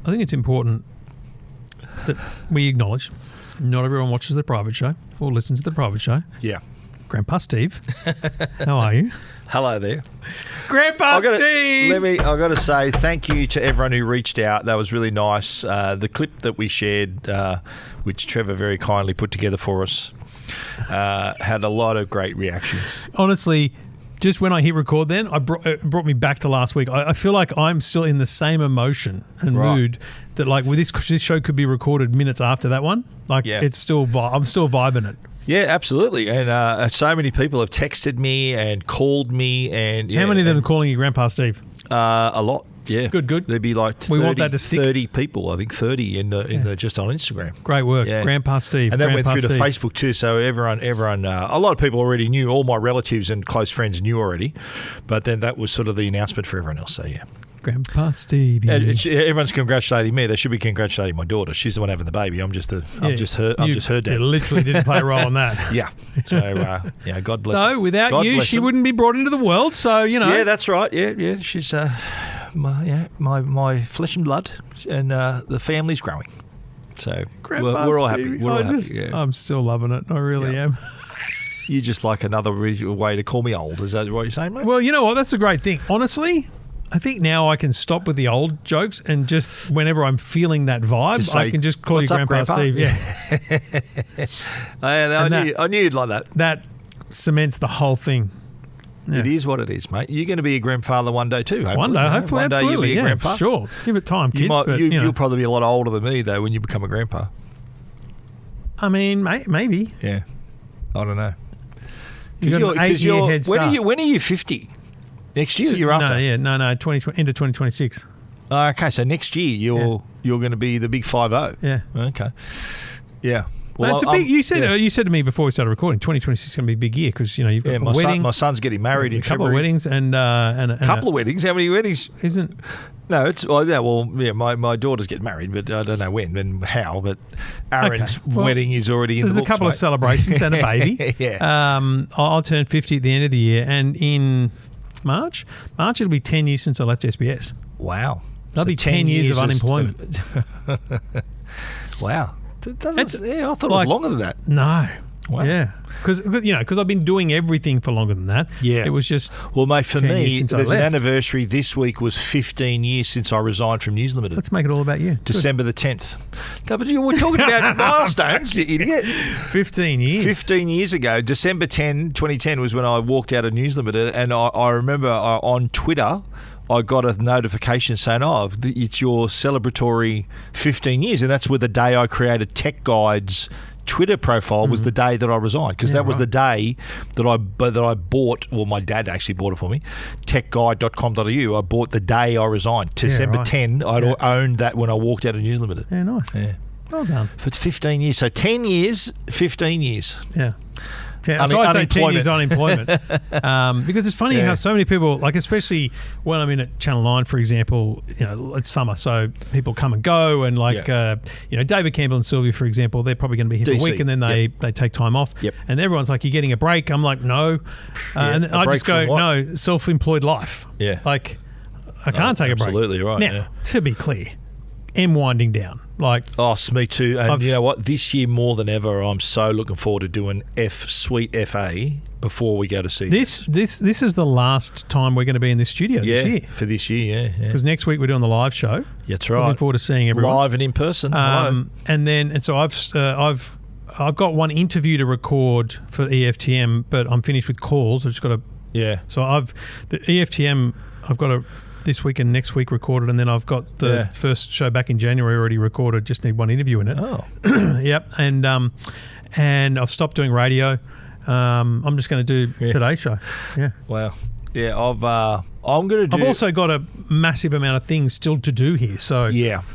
I think it's important that we acknowledge not everyone watches the private show or listens to the private show. Yeah. Grandpa Steve, how are you? Hello there. Grandpa Steve! I got to say thank you to everyone who reached out. That was really nice. The clip that we shared, which Trevor very kindly put together for us, had a lot of great reactions. Honestly, just when I hit record then, it brought me back to last week. I feel like I'm still in the same emotion and mood that like with this show could be recorded minutes after that one. Like it's still, I'm still vibing it. Yeah, absolutely. And so many people have texted me and called me. And how many of them are calling you Grandpa Steve? A lot. Yeah, good. There'd be like 30, we want that to stick. 30 people. I think 30 in the just on Instagram. Great work, Grandpa Steve. And that went through to Facebook too. So everyone. A lot of people already knew. All my relatives and close friends knew already, but then that was sort of the announcement for everyone else. So yeah. Grandpa Stevie. Everyone's congratulating me. They should be congratulating my daughter. She's the one having the baby. I'm just her dad. You literally didn't play a role in that. Yeah. So God bless her. No, without you, she wouldn't be brought into the world. So Yeah, that's right. Yeah. She's my flesh and blood, and the family's growing. So we're all happy. I'm still loving it. I really am. You just like another way to call me old. Is that what you're saying, mate? Well, you know what? That's a great thing. Honestly, I think now I can stop with the old jokes and just whenever I'm feeling that vibe, I can just call you Grandpa Steve. Yeah. I knew you'd like that. That cements the whole thing. Yeah. It is what it is, mate. You're going to be a grandfather one day too, hopefully. One day, hopefully, one day absolutely. You'll be a grandpa. Sure. Give it time, kids. You'll probably be a lot older than me, though, when you become a grandpa. I mean, maybe. Yeah. I don't know. You've got an 8-year head start. When are you 50? Next year or year after? No, 2020, into 2026. Okay, so next year you're going to be the big 50. Yeah. Okay. Yeah. Well, it's a big. You said to me before we started recording, 2026 is going to be a big year because you've got a wedding. My son's getting married in February. A couple of weddings and a couple of weddings. How many weddings? Isn't? No, it's my daughter's getting married, but I don't know when and how. But Aaron's wedding is already in the books. There's a couple of celebrations and a baby. Yeah. I'll turn 50 at the end of the year, and in March it'll be 10 years since I left SBS. Wow. That'll be 10 years of unemployment. Wow. I thought it was longer than that. No. Wow. Yeah. Because I've been doing everything for longer than that. Yeah. It was just mate, for me, there's an anniversary this week was 15 years since I resigned from News Limited. Let's make it all about you. December the 10th. We're talking about milestones, you idiot. 15 years. 15 years ago, December 10, 2010 was when I walked out of News Limited, and I remember on Twitter I got a notification saying, it's your celebratory 15 years. And that's where the day I created Tech Guide's Twitter profile was the day that I resigned, because that was the day that I bought, well, my dad actually bought it for me, techguide.com.au. I bought the day I resigned. December 10, I'd owned that when I walked out of News Limited. Yeah, nice. Yeah. Well done. For 15 years. So 10 years, 15 years. Yeah. So I say 10 years unemployment because it's funny how so many people, like especially when I'm in at Channel 9, for example, it's summer, so people come and go, and David Campbell and Sylvia, for example, they're probably going to be here for a week, and then they take time off, and everyone's like, you're getting a break. I'm like, no, and I just go, no, self-employed life. Yeah, like I can't take a break. Absolutely right. Now, to be clear, am winding down. Me too. And you know what? This year more than ever, I'm so looking forward to doing sweet FA before we go to see this. This is the last time we're going to be in this studio this year. For this year, yeah. Because next week we're doing the live show. That's right. Looking forward to seeing everyone live and in person. And so I've got one interview to record for EFTM, but I'm finished with calls. I've just got to So the EFTM. I've got to. This week and next week recorded, and then I've got the first show back in January already recorded. Just need one interview in it. Oh, yep. And I've stopped doing radio. I'm just going to do today's show. Yeah. Wow. Yeah. I'm going to do. I've also got a massive amount of things still to do here. So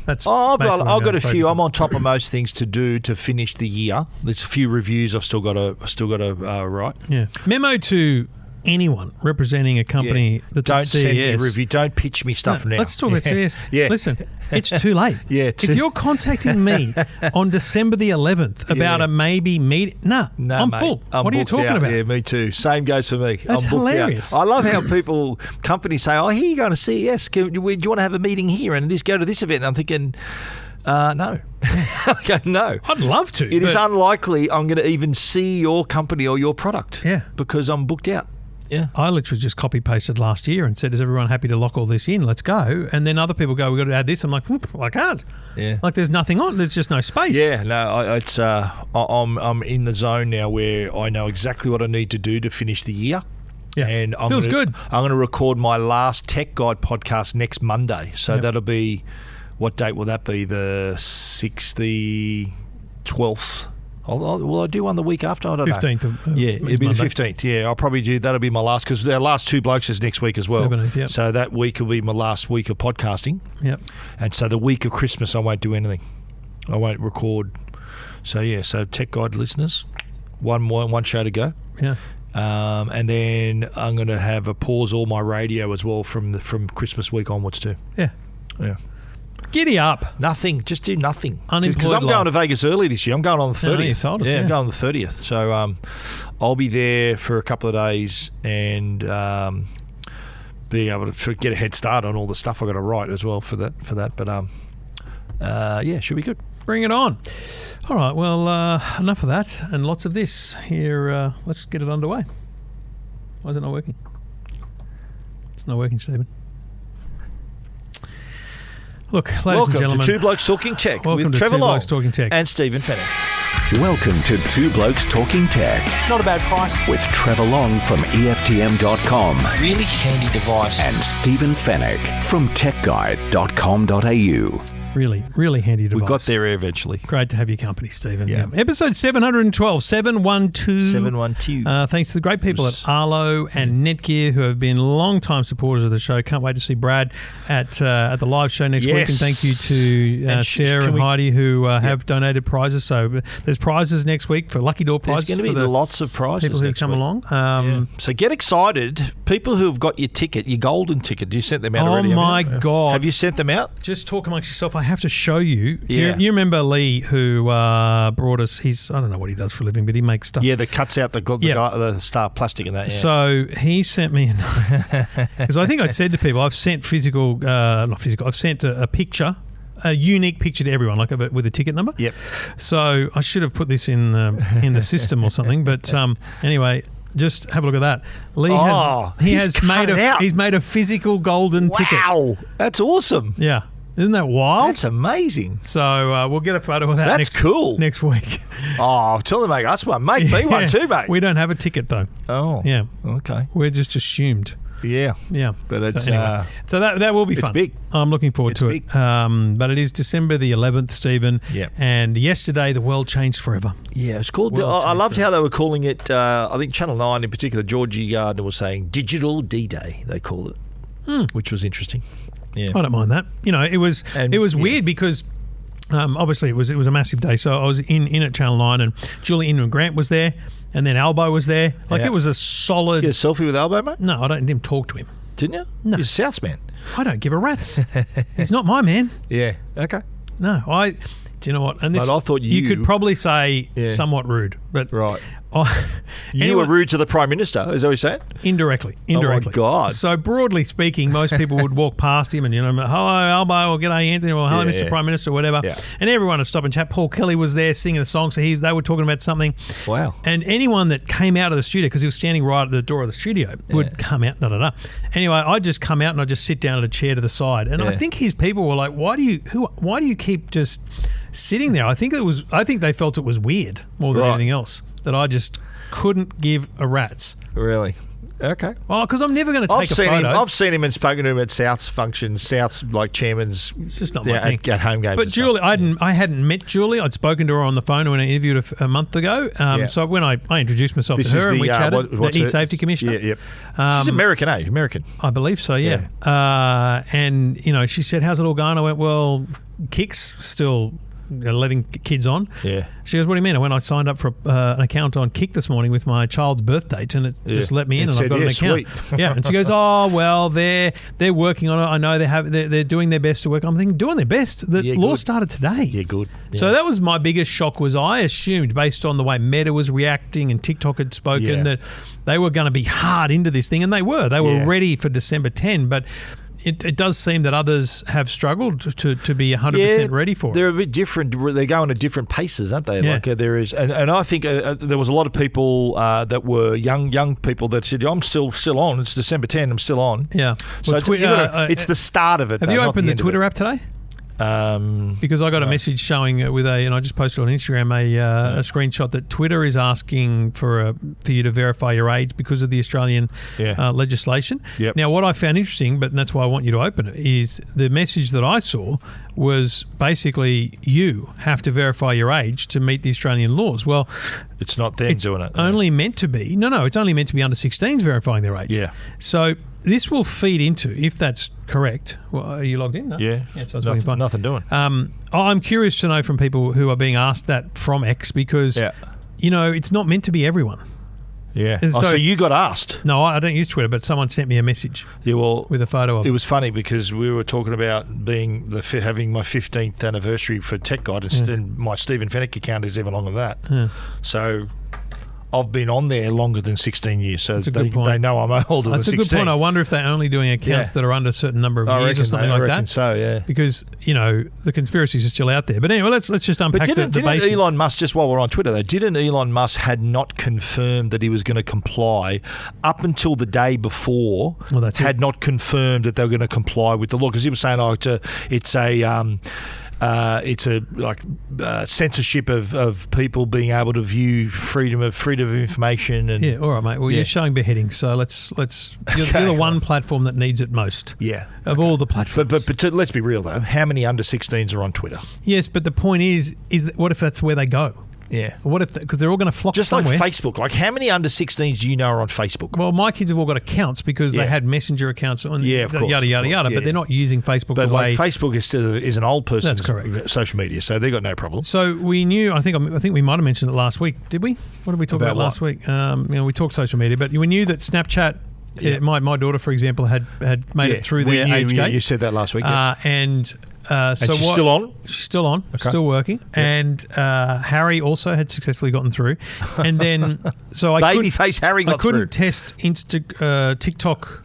that's. I've got a few. I'm on top of most things to do to finish the year. There's a few reviews I've still got to write. Yeah. Memo to anyone representing a company that's don't at CES. send me a review. Don't pitch me stuff now. Let's talk about CES. Yeah. Listen, it's too late. If you're contacting me on December the 11th about a maybe meeting, I'm mate, full. What are you talking about? Yeah, me too. Same goes for me. That's I'm booked hilarious. out. I love how companies say, "Oh, here you're going to CES. Do you want to have a meeting here and go to this event?" And I'm thinking, no. Okay, no. I'd love to. It is unlikely I'm going to even see your company or your product. Yeah. Because I'm booked out. Yeah. I literally just copy-pasted last year and said, is everyone happy to lock all this in? Let's go. And then other people go, we've got to add this. I'm like, I can't. Yeah. Like there's nothing on. There's just no space. Yeah, no, I'm in the zone now where I know exactly what I need to do to finish the year. Yeah, and feels good. I'm going to record my last Tech Guide podcast next Monday. So that'll be, what date will that be? The 6th, the 12th. Will I do one the week after? I don't know. 15th. Yeah, it'll be Monday. the 15th. Yeah, I'll probably do, that'll be my last, because our last two blokes is next week as well. 17th, yep. So that week will be my last week of podcasting. Yep. And so the week of Christmas, I won't do anything. I won't record. So so Tech Guide listeners, one show to go. Yeah. And then I'm going to have a pause all my radio as well from Christmas week onwards too. Yeah. Yeah. Giddy up. Nothing. Just do nothing. Unemployed Because I'm life. going to Vegas early this year. I'm going on the 30th. you told us, I'm yeah. going on the 30th. So I'll be there for a couple of days and being able to get a head start on all the stuff I've got to write as well for that. But should be good. Bring it on. All right, well, enough of that and lots of this. Here, let's get it underway. Why is it not working? It's not working, Stephen. Look, ladies Welcome and gentlemen. to Two Blokes Talking Tech Welcome with to Trevor Two Long Blokes Talking Tech. and Stephen Fennick. Welcome to Two Blokes Talking Tech Not a bad price. with Trevor Long from EFTM.com Really handy device. and Stephen Fennick from techguide.com.au. Really, really handy device. We got there eventually. Great to have your company, Stephen. Yeah. Episode 712, 712. 712. Thanks to the great people at Arlo and Netgear who have been long-time supporters of the show. Can't wait to see Brad at the live show next week. And thank you to And Sarah and Heidi who have donated prizes. So there's prizes next week for Lucky Door prizes. There's going to be lots of prizes. People who next come week. along. So get excited. People who have got your ticket, your golden ticket, you sent them out already? Oh, my God. Have you sent them out? Just talk amongst yourself. I have to show you. Do Yeah. you remember Lee who brought us I don't know what he does for a living, but he makes stuff. Yeah, that cuts out the star plastic and that. Yeah. So he sent me a note because I think I said to people, I've sent I've sent a picture, a unique picture to everyone, like with a ticket number. Yep. So I should have put this in the system or something. But anyway, just have a look at that. Lee he's made a physical golden ticket. Wow, that's awesome. Yeah. Isn't that wild? That's amazing. So we'll get a photo of that cool. next week. Oh, tell them make us one. Make me one too, mate. We don't have a ticket though. Oh. Yeah. Okay. We're just assumed. Yeah. Yeah. But it's so that will be fun. It's big. I'm looking forward to big. it. But it is December the 11th, Stephen. Yeah. And yesterday the world changed forever. Yeah, it's called. I loved how they were calling it. I think Channel 9 in particular, Georgie Gardner was saying Digital D-Day. They called it, which was interesting. Yeah. I don't mind that. It was weird because obviously it was a massive day. So I was in at Channel 9 and Julie Inman Grant was there and then Albo was there. It was a solid. Did you get a selfie with Albo, mate? No, I didn't talk to him. Didn't you? No. He's a Souths man. I don't give a rat's. He's not my man. Yeah. Okay. No, do you know what? And this, But I thought you could probably say somewhat rude, but right. You anyway, were rude to the Prime Minister, is that what you're saying? Indirectly. Oh my God. So broadly speaking, most people would walk past him and hello Albo or g'day Anthony or hello Mr. Prime Minister or whatever. Yeah. And everyone would stop and chat. Paul Kelly was there singing a song, so they were talking about something. Wow. And anyone that came out of the studio, because he was standing right at the door of the studio, would come out. Anyway, I'd just come out and I'd just sit down at a chair to the side. And I think his people were like, why do you keep just sitting there? I think they felt it was weird more than anything else, that I just couldn't give a rat's. Really? Okay. Well, because I'm never going to take a photo. I've seen him and spoken to him at South's functions, South's like chairman's. It's just not my thing. At home games. But Julie, I hadn't met Julie. I'd spoken to her on the phone when I interviewed her a month ago. So when I introduced myself to her and we chatted, the E-Safety Commissioner. Yeah, yep. She's American, eh? American. I believe so, yeah. And, she said, how's it all going? I went, well, Kick's still letting kids on. Yeah. She goes, what do you mean? When I signed up for an account on Kick this morning with my child's birth date, and it just let me in, and I've got an account. Sweet. Yeah, and she goes, oh well, they're working on it. I know they're doing their best to work. I'm thinking, doing their best. The law started today. Yeah, good. Yeah. So that was my biggest shock. Was I assumed, based on the way Meta was reacting and TikTok had spoken, that they were going to be hard into this thing, and they were. They were ready for December 10, but it does seem that others have struggled to be 100% ready for it. They're a bit different. They're going at different paces, aren't they? Yeah. Like there is, and I think there was a lot of people that were young people that said, "I'm still on. It's December 10. I'm still on." Yeah. So it's the start of it. Have you opened the Twitter app today? Because I got a message showing and I just posted on Instagram a screenshot that Twitter is asking for you to verify your age because of the Australian legislation. Yep. Now, what I found interesting, but that's why I want you to open it, is the message that I saw was basically you have to verify your age to meet the Australian laws. Well, it's not them doing it. It's only meant to be. No, it's only meant to be under 16s verifying their age. Yeah. So this will feed into, if that's correct. Well, are you logged in? No? Yeah. So nothing doing. I'm curious to know from people who are being asked that from X because, it's not meant to be everyone. Yeah. So you got asked? No, I don't use Twitter, but someone sent me a message. Yeah, well, with a photo of it. It was funny because we were talking about having my 15th anniversary for Tech Guide, and my Stephen Fennick account is even longer than that. Yeah. So I've been on there longer than 16 years, so they know I'm older than 16. That's a good point. I wonder if they're only doing accounts that are under a certain number of years or something like that. I reckon so, yeah. Because, the conspiracies are still out there. But anyway, let's just unpack the basics. Didn't Elon Musk, just while we're on Twitter, didn't Elon Musk had not confirmed that he was going to comply up until the day before, not confirmed that they were going to comply with the law? Because he was saying, it's a censorship of people being able to view freedom of information. And all right, mate. Well, you're showing beheading, so let's. You're the one platform that needs it most. Yeah, of all the platforms. But let's be real though. How many under 16s are on Twitter? Yes, but the point is that what if that's where they go? Yeah. What if? Because they're all going to flock somewhere. Just like Facebook. Like, how many under 16s do you know are on Facebook? Well, my kids have all got accounts because they had Messenger accounts on. Yeah, of course. Yada yada yada. But they're not using Facebook the way. But Facebook is an old person's That's correct. social media, so they got no problem. So we knew. I think we might have mentioned it last week. Did we? What did we talk about last week? We talked social media, but we knew that Snapchat. Yeah. My daughter, for example, had made it through their age gate. You said that last week. So she's still on? She's still on, still working. Yeah. And Harry also had successfully gotten through. And then, so I couldn't test TikTok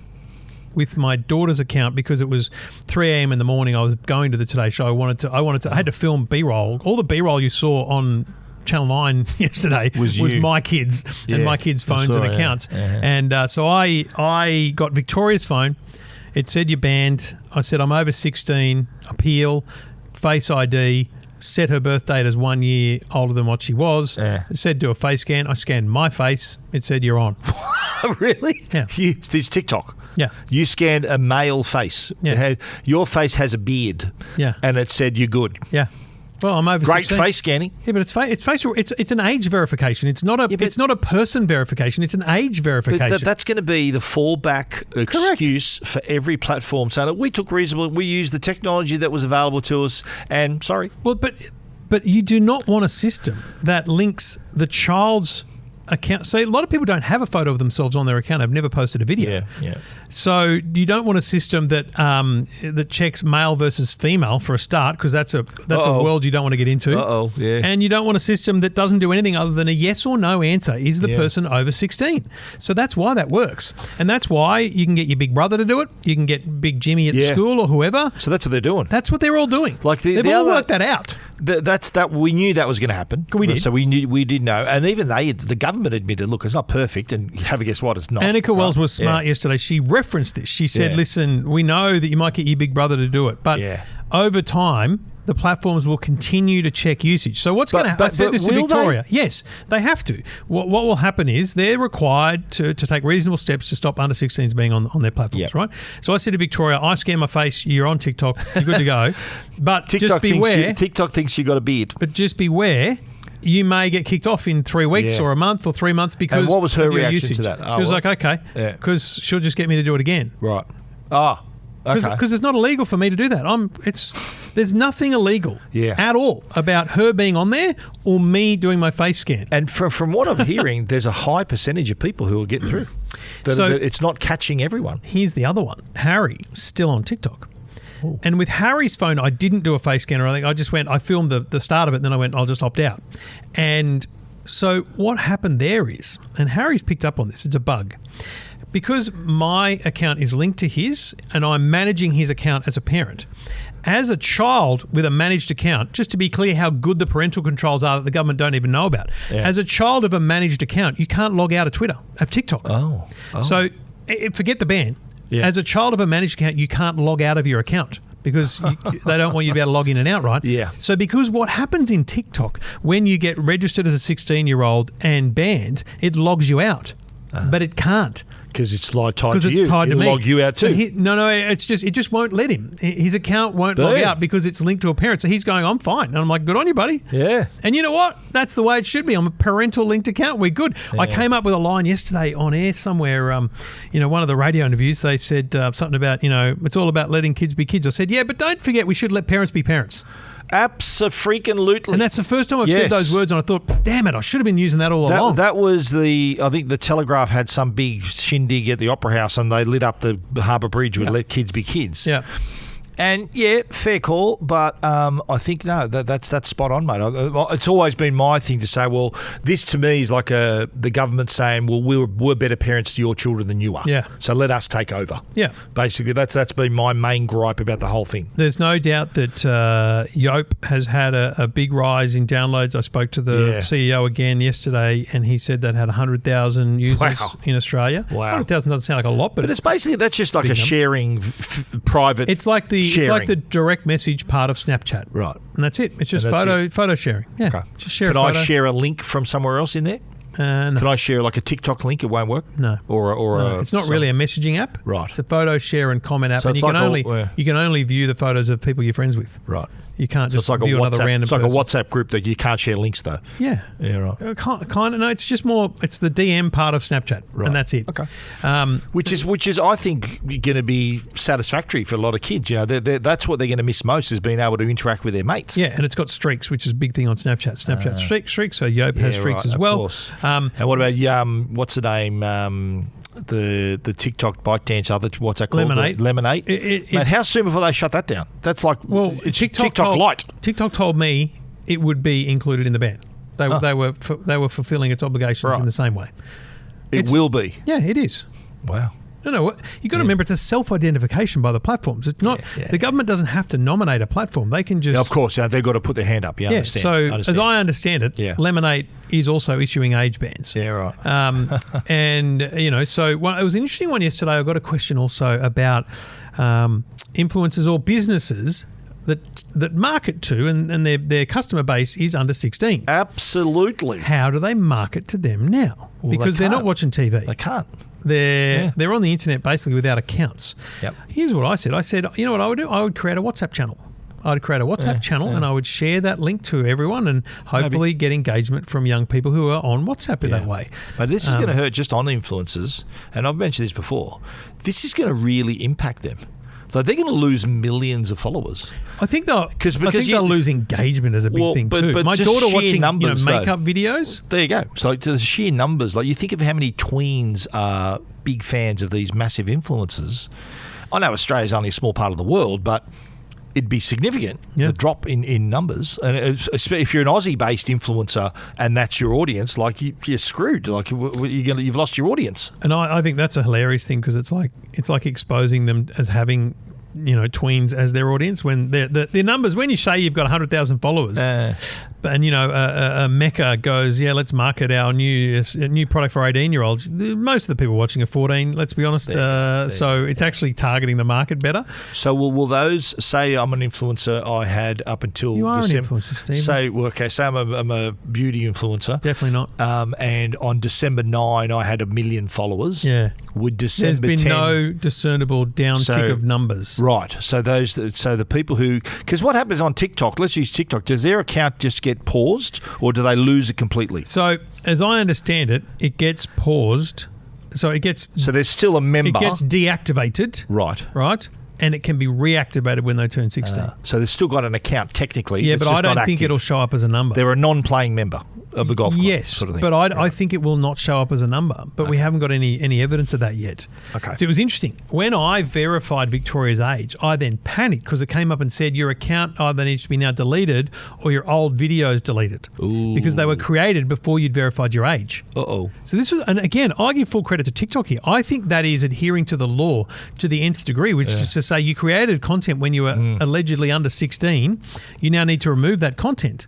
with my daughter's account because it was 3 a.m. in the morning. I was going to the Today Show. I had to film B-roll. All the B-roll you saw on Channel 9 yesterday was my kids and my kids' phones and accounts. Yeah. And so I got Victoria's phone. It said you're banned. I said I'm over 16. Appeal, Face ID, set her birth date as 1 year older than what she was. Yeah. It said do a face scan. I scanned my face. It said you're on. Really? Yeah. This TikTok. Yeah. You scanned a male face. Yeah. Your face has a beard. Yeah. And it said you're good. Yeah. Well, I'm over 16. Great face scanning. Yeah, but it's facial. It's an age verification. It's not a person verification. It's an age verification. But that's going to be the fallback excuse for every platform. So we took we used the technology that was available to us, and sorry. Well, but you do not want a system that links the child's account. So a lot of people don't have a photo of themselves on their account. I've never posted a video. Yeah. So you don't want a system that that checks male versus female for a start, because that's a world you don't want to get into. Yeah. And you don't want a system that doesn't do anything other than a yes or no answer. Is the person over 16? So that's why that works, and that's why you can get your big brother to do it. You can get Big Jimmy at school or whoever. So that's what they're doing. That's what they're all doing. Like they've all worked that out. We knew that was going to happen. We did. So we did know, and even the government admitted, look, it's not perfect, and have a guess what, it's not. Annika Wells was smart yesterday. She referenced this. She said, listen, we know that you might get your big brother to do it, but over time, the platforms will continue to check usage. So what's going to happen? I said this to Victoria. Yes, they have to. What will happen is they're required to take reasonable steps to stop under 16s being on their platforms, right? So I said to Victoria, I scan my face, you're on TikTok, you're good to go. But just beware. TikTok thinks you got a beard. But just beware. You may get kicked off in 3 weeks or a month or 3 months because and what was her reaction usage. to that? She was like, okay, because she'll just get me to do it again. Right. Okay. Because it's not illegal for me to do that. There's nothing illegal at all about her being on there or me doing my face scan. And from what I'm hearing, there's a high percentage of people who are getting through. That it's not catching everyone. Here's the other one. Harry, still on TikTok. Ooh. And with Harry's phone, I didn't do a face scan or anything. I filmed the start of it, and then I went, I'll just opt out. And so what happened there is, and Harry's picked up on this, it's a bug. Because my account is linked to his and I'm managing his account as a parent, as a child with a managed account, just to be clear how good the parental controls are that the government don't even know about. Yeah. As a child of a managed account, you can't log out of Twitter, of TikTok. Oh. So forget the ban. Yeah. As a child of a managed account, you can't log out of your account because they don't want you to be able to log in and out, right? Yeah. So because what happens in TikTok, when you get registered as a 16-year-old and banned, it logs you out. But it can't. Because it's tied to you. Because it's tied to me. Log you out too. So it just won't let him. His account won't log out because it's linked to a parent. So he's going, I'm fine. And I'm like, good on you, buddy. Yeah. And you know what? That's the way it should be. I'm a parental linked account. We're good. Yeah. I came up with a line yesterday on air somewhere. One of the radio interviews, they said something about, it's all about letting kids be kids. I said, yeah, but don't forget we should let parents be parents. Abso-freaking-lutely. And that's the first time I've said those words, and I thought, damn it, I should have been using that all along. That was I think the Telegraph had some big shindig at the Opera House, and they lit up the Harbour Bridge with let kids be kids. Yeah. And fair call, but I think that's spot on, mate. It's always been my thing to say, well, this to me is like the government saying, well, we're better parents to your children than you are. Yeah. So let us take over. Yeah. Basically, that's been my main gripe about the whole thing. There's no doubt that Yope has had a big rise in downloads. I spoke to the CEO again yesterday, and he said that had 100,000 users in Australia. Wow. 100,000 doesn't sound like a lot, but it's basically that's just like a sharing private. It's like the direct message part of Snapchat. Right. And that's it. It's just photo sharing. Yeah. Okay. Just share Can I share a link from somewhere else in there? No. Can I share like a TikTok link? It won't work? No. Or it's not really a messaging app. Right. It's a photo share and comment app. So and you can only view the photos of people you're friends with. Right. You can't just view another random person. It's like a WhatsApp group that you can't share links though. Yeah. Yeah, right. Kind of. No, it's just more, it's the DM part of Snapchat. Right. And that's it. Okay. Which is I think going to be satisfactory for a lot of kids. That's what they're going to miss most is being able to interact with their mates. Yeah, and it's got streaks, which is a big thing on Snapchat. Snapchat streaks, so Yope has streaks as well. Of course. And what about what's the name? The TikTok bike dancer. What's that called? Lemonade. Mate, how soon before they shut that down? That's like it's TikTok Lite. TikTok told me it would be included in the ban. They were fulfilling its obligations in the same way. It will be. Yeah, it is. Wow. No, you got to remember it's a self-identification by the platforms. It's not the government doesn't have to nominate a platform. They can just of course they've got to put their hand up. Yeah, understand. So as I understand it, Lemonade is also issuing age bans. Yeah, right. And so it was an interesting one yesterday. I got a question also about influencers or businesses that market to and their customer base is under 16. Absolutely. How do they market to them now? Because they're not watching TV. They can't. They're on the internet basically without accounts. Yep. Here's what I said. I said, you know what I would do? I would create a WhatsApp channel. I'd create a WhatsApp channel and I would share that link to everyone and hopefully get engagement from young people who are on WhatsApp in that way. But this is going to hurt just on influencers, and I've mentioned this before. This is going to really impact them. So they're going to lose millions of followers. I think they'll lose engagement as a big thing too. But my daughter watching makeup videos. There you go. So the sheer numbers, like you think of how many tweens are big fans of these massive influencers. I know Australia's only a small part of the world, but it'd be significant, the drop in numbers. And if you're an Aussie-based influencer and that's your audience, like you're screwed. Like you've lost your audience. And I think that's a hilarious thing because it's like exposing them as having tweens as their audience when their numbers. When you say you've got 100,000 followers, and a Mecca goes, let's market our new product for 18-year-olds. Most of the people watching are 14. Let's be honest. So it's actually targeting the market better. So will those say I'm an influencer? I had up until you are December. An influencer, Steve. Say I'm a beauty influencer. Definitely not. And on December 9, I had 1 million followers. Yeah. Would December 10? There's been no discernible downtick of numbers. Right. So the people who, because what happens on TikTok? Let's use TikTok. Does their account just get paused, or do they lose it completely? So, as I understand it, it gets paused. So there's still a member. It gets deactivated. Right. Right. and it can be reactivated when they turn 16. So they've still got an account technically. Yeah, it's but just I don't not think active. it'll show up as a number. They're a non-playing member of the golf club. Yes, sort of thing. but I think it will not show up as a number. But we haven't got any evidence of that yet. Okay. So it was interesting. When I verified Victoria's age, I then panicked because it came up and said your account either needs to be now deleted or your old videos deleted. Ooh. Because they were created before you'd verified your age. Uh-oh. So this was, and again, I give full credit to TikTok here. I think that is adhering to the law to the nth degree, which is to say you created content when you were allegedly under 16. You now need to remove that content.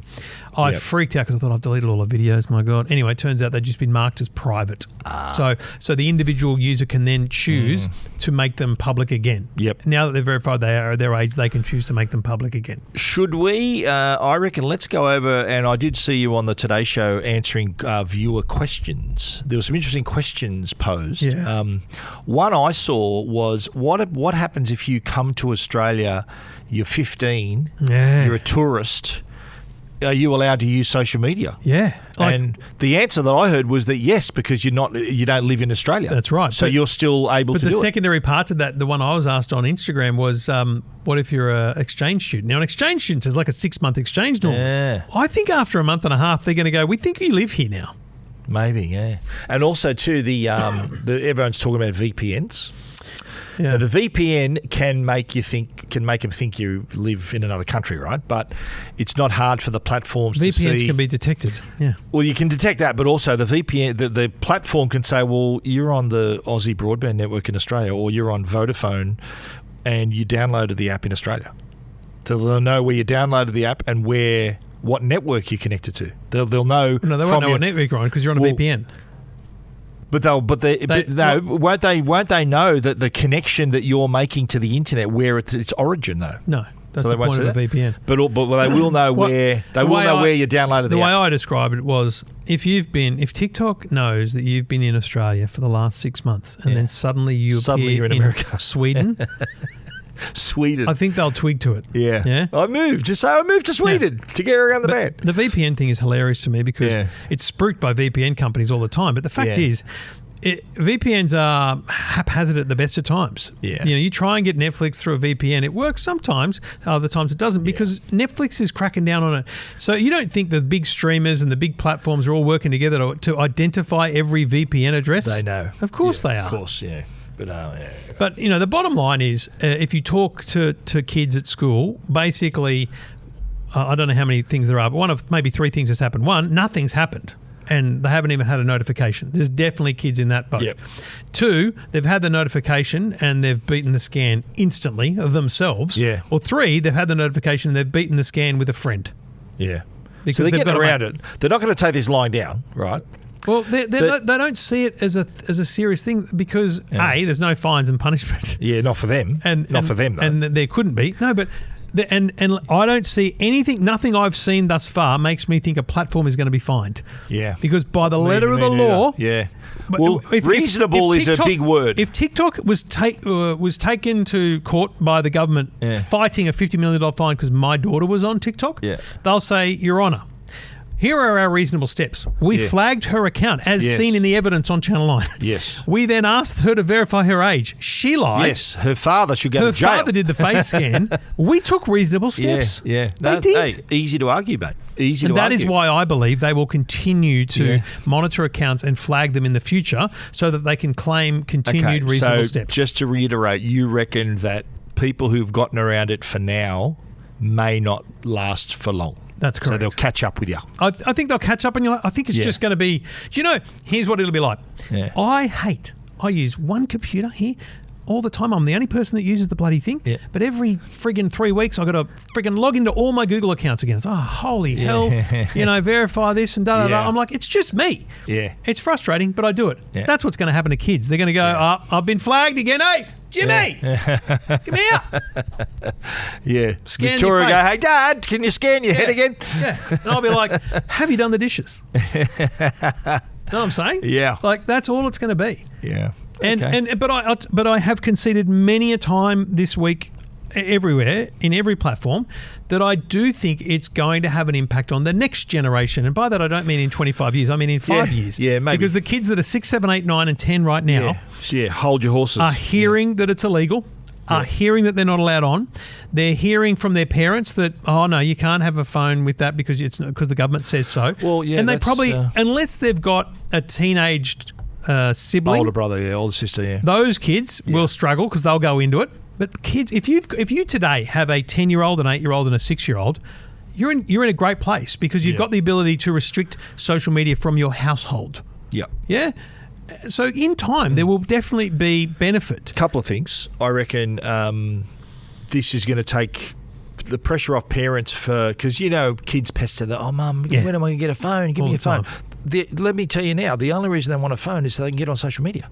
I freaked out because I thought I've deleted all the videos. My God. Anyway, it turns out they've just been marked as private. So the individual user can then choose to make them public again. Yep. Now that they've verified they are their age, they can choose to make them public again. Should we, I reckon, let's go over, and I did see you on the Today Show answering viewer questions. There were some interesting questions posed. Yeah. One I saw was, what happens if you come to Australia, you're 15, you're a tourist, are you allowed to use social media? Yeah. And the answer that I heard was that yes, because you don't live in Australia. That's right. So you're still able to do it. But the secondary part to that, the one I was asked on Instagram was, what if you're an exchange student? Now, an exchange student is like a 6-month exchange normally. Yeah. I think after a month and a half, they're going to go, we think you live here now. Maybe, yeah. And also, too, everyone's talking about VPNs. Yeah. Now, the VPN can make them think you live in another country, right? But it's not hard for the platforms to see. VPNs can be detected. Yeah. Well, you can detect that, but also the VPN, the platform can say, well, you're on the Aussie broadband network in Australia, or you're on Vodafone, and you downloaded the app in Australia. So they'll know where you downloaded the app and what network you connected to. They'll know. No, they won't know what network you're on because you're on a VPN. But won't they know that the connection that you're making to the internet, where its origin though? No, that's the point of a VPN. But they will know where you downloaded the app. The way I described it was if TikTok knows that you've been in Australia for the last 6 months and then suddenly you're in America, Sweden. Sweden. I think they'll twig to it. Yeah. Yeah. I moved to Sweden to get around the band. The VPN thing is hilarious to me because it's spooked by VPN companies all the time. But the fact is, VPNs are haphazard at the best of times. Yeah. You try and get Netflix through a VPN. It works sometimes. Other times it doesn't because Netflix is cracking down on it. So you don't think the big streamers and the big platforms are all working together to identify every VPN address? They know. Of course they are. Of course, yeah. But the bottom line is, if you talk to kids at school, basically, I don't know how many things there are, but one of maybe 3 things has happened. One, nothing's happened, and they haven't even had a notification. There's definitely kids in that boat. Yep. 2, they've had the notification and they've beaten the scan instantly of themselves. Yeah. Or 3, they've had the notification and they've beaten the scan with a friend. Yeah. Because so they're they've getting got around it. They're not going to take this lying down, right? Well, they don't see it as a serious thing because A, there's no fines and punishment. Yeah, not for them. Not for them, though. And there couldn't be. No, but and I don't see anything. Nothing I've seen thus far makes me think a platform is going to to be fined. Yeah, because by the letter of the law, Well, reasonable is a big word. If TikTok was taken to court by the government fighting a $50 million fine because my daughter was on TikTok, they'll say, Your Honour, here are our reasonable steps. We flagged her account as seen in the evidence on Channel 9. Yes. We then asked her to verify her age. She lied. Yes. Her father should go to jail. Her father did the face scan. We took reasonable steps. Yeah. They did. Hey, easy to argue, mate. And that is why I believe they will continue to monitor accounts and flag them in the future so that they can claim continued reasonable steps. Just to reiterate, you reckon that people who've gotten around it for now may not last for long. That's correct. So they'll catch up with you. I think they'll catch up and I think it's just going to be, here's what it'll be like. Yeah. I use one computer here all the time. I'm the only person that uses the bloody thing. Yeah. But every friggin' 3 weeks, I've got to friggin' log into all my Google accounts again. It's, holy hell, verify this and da-da-da. I'm like, it's just me. Yeah. It's frustrating, but I do it. Yeah. That's what's going to happen to kids. They're going to go, I've been flagged again. Hey, Jimmy, come here. Yeah. Scan Victoria your face. go, hey, Dad, can you scan your head again? Yeah. And I'll be like, have you done the dishes? Know what I'm saying? Yeah. Like, that's all it's going to be. Yeah. But I have conceded many a time this week everywhere, in every platform, that I do think it's going to have an impact on the next generation. And by that, I don't mean in 25 years. I mean in 5 years. Yeah, maybe. Because the kids that are 6, 7, 8, 9 and 10 right now hold your horses. are hearing that it's illegal, are hearing that they're not allowed on. They're hearing from their parents that, oh, no, you can't have a phone with that because the government says so. Well, yeah, and they probably, unless they've got a teenaged sibling. Older brother, older sister, Those kids will struggle because they'll go into it. But kids, if you today have a 10-year-old, an 8-year-old and a 6-year-old, you're in a great place because you've got the ability to restrict social media from your household. Yeah. Yeah? So in time, there will definitely be benefit. A couple of things. I reckon this is going to take the pressure off parents because, kids pester that, oh, Mum, when am I going to get a phone? Give me a phone. Let me tell you now, the only reason they want a phone is so they can get on social media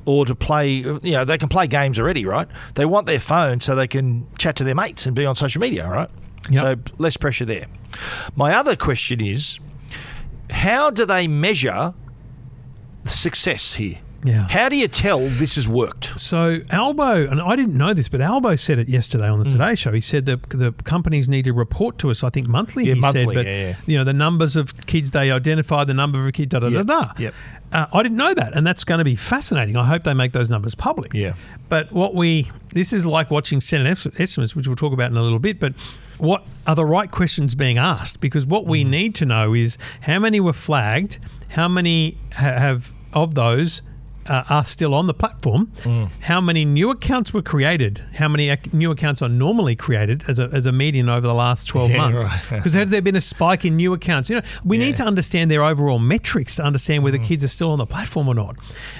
or to play, they can play games already, right? They want their phone so they can chat to their mates and be on social media, right? Yep. So less pressure there. My other question is, how do they measure success here? Yeah. How do you tell this has worked? So Albo, and I didn't know this, but Albo said it yesterday on the Today Show. He said that the companies need to report to us, I think monthly. The numbers of kids they identify, the number of kids, Yep. I didn't know that, and that's going to be fascinating. I hope they make those numbers public. Yeah. But this is like watching Senate estimates, which we'll talk about in a little bit, but what are the right questions being asked? Because what we need to know is how many were flagged, how many have of those are still on the platform, how many new accounts were created, how many new accounts are normally created as a median over the last 12 months. Because has there been a spike in new accounts? We need to understand their overall metrics to understand whether kids are still on the platform or not.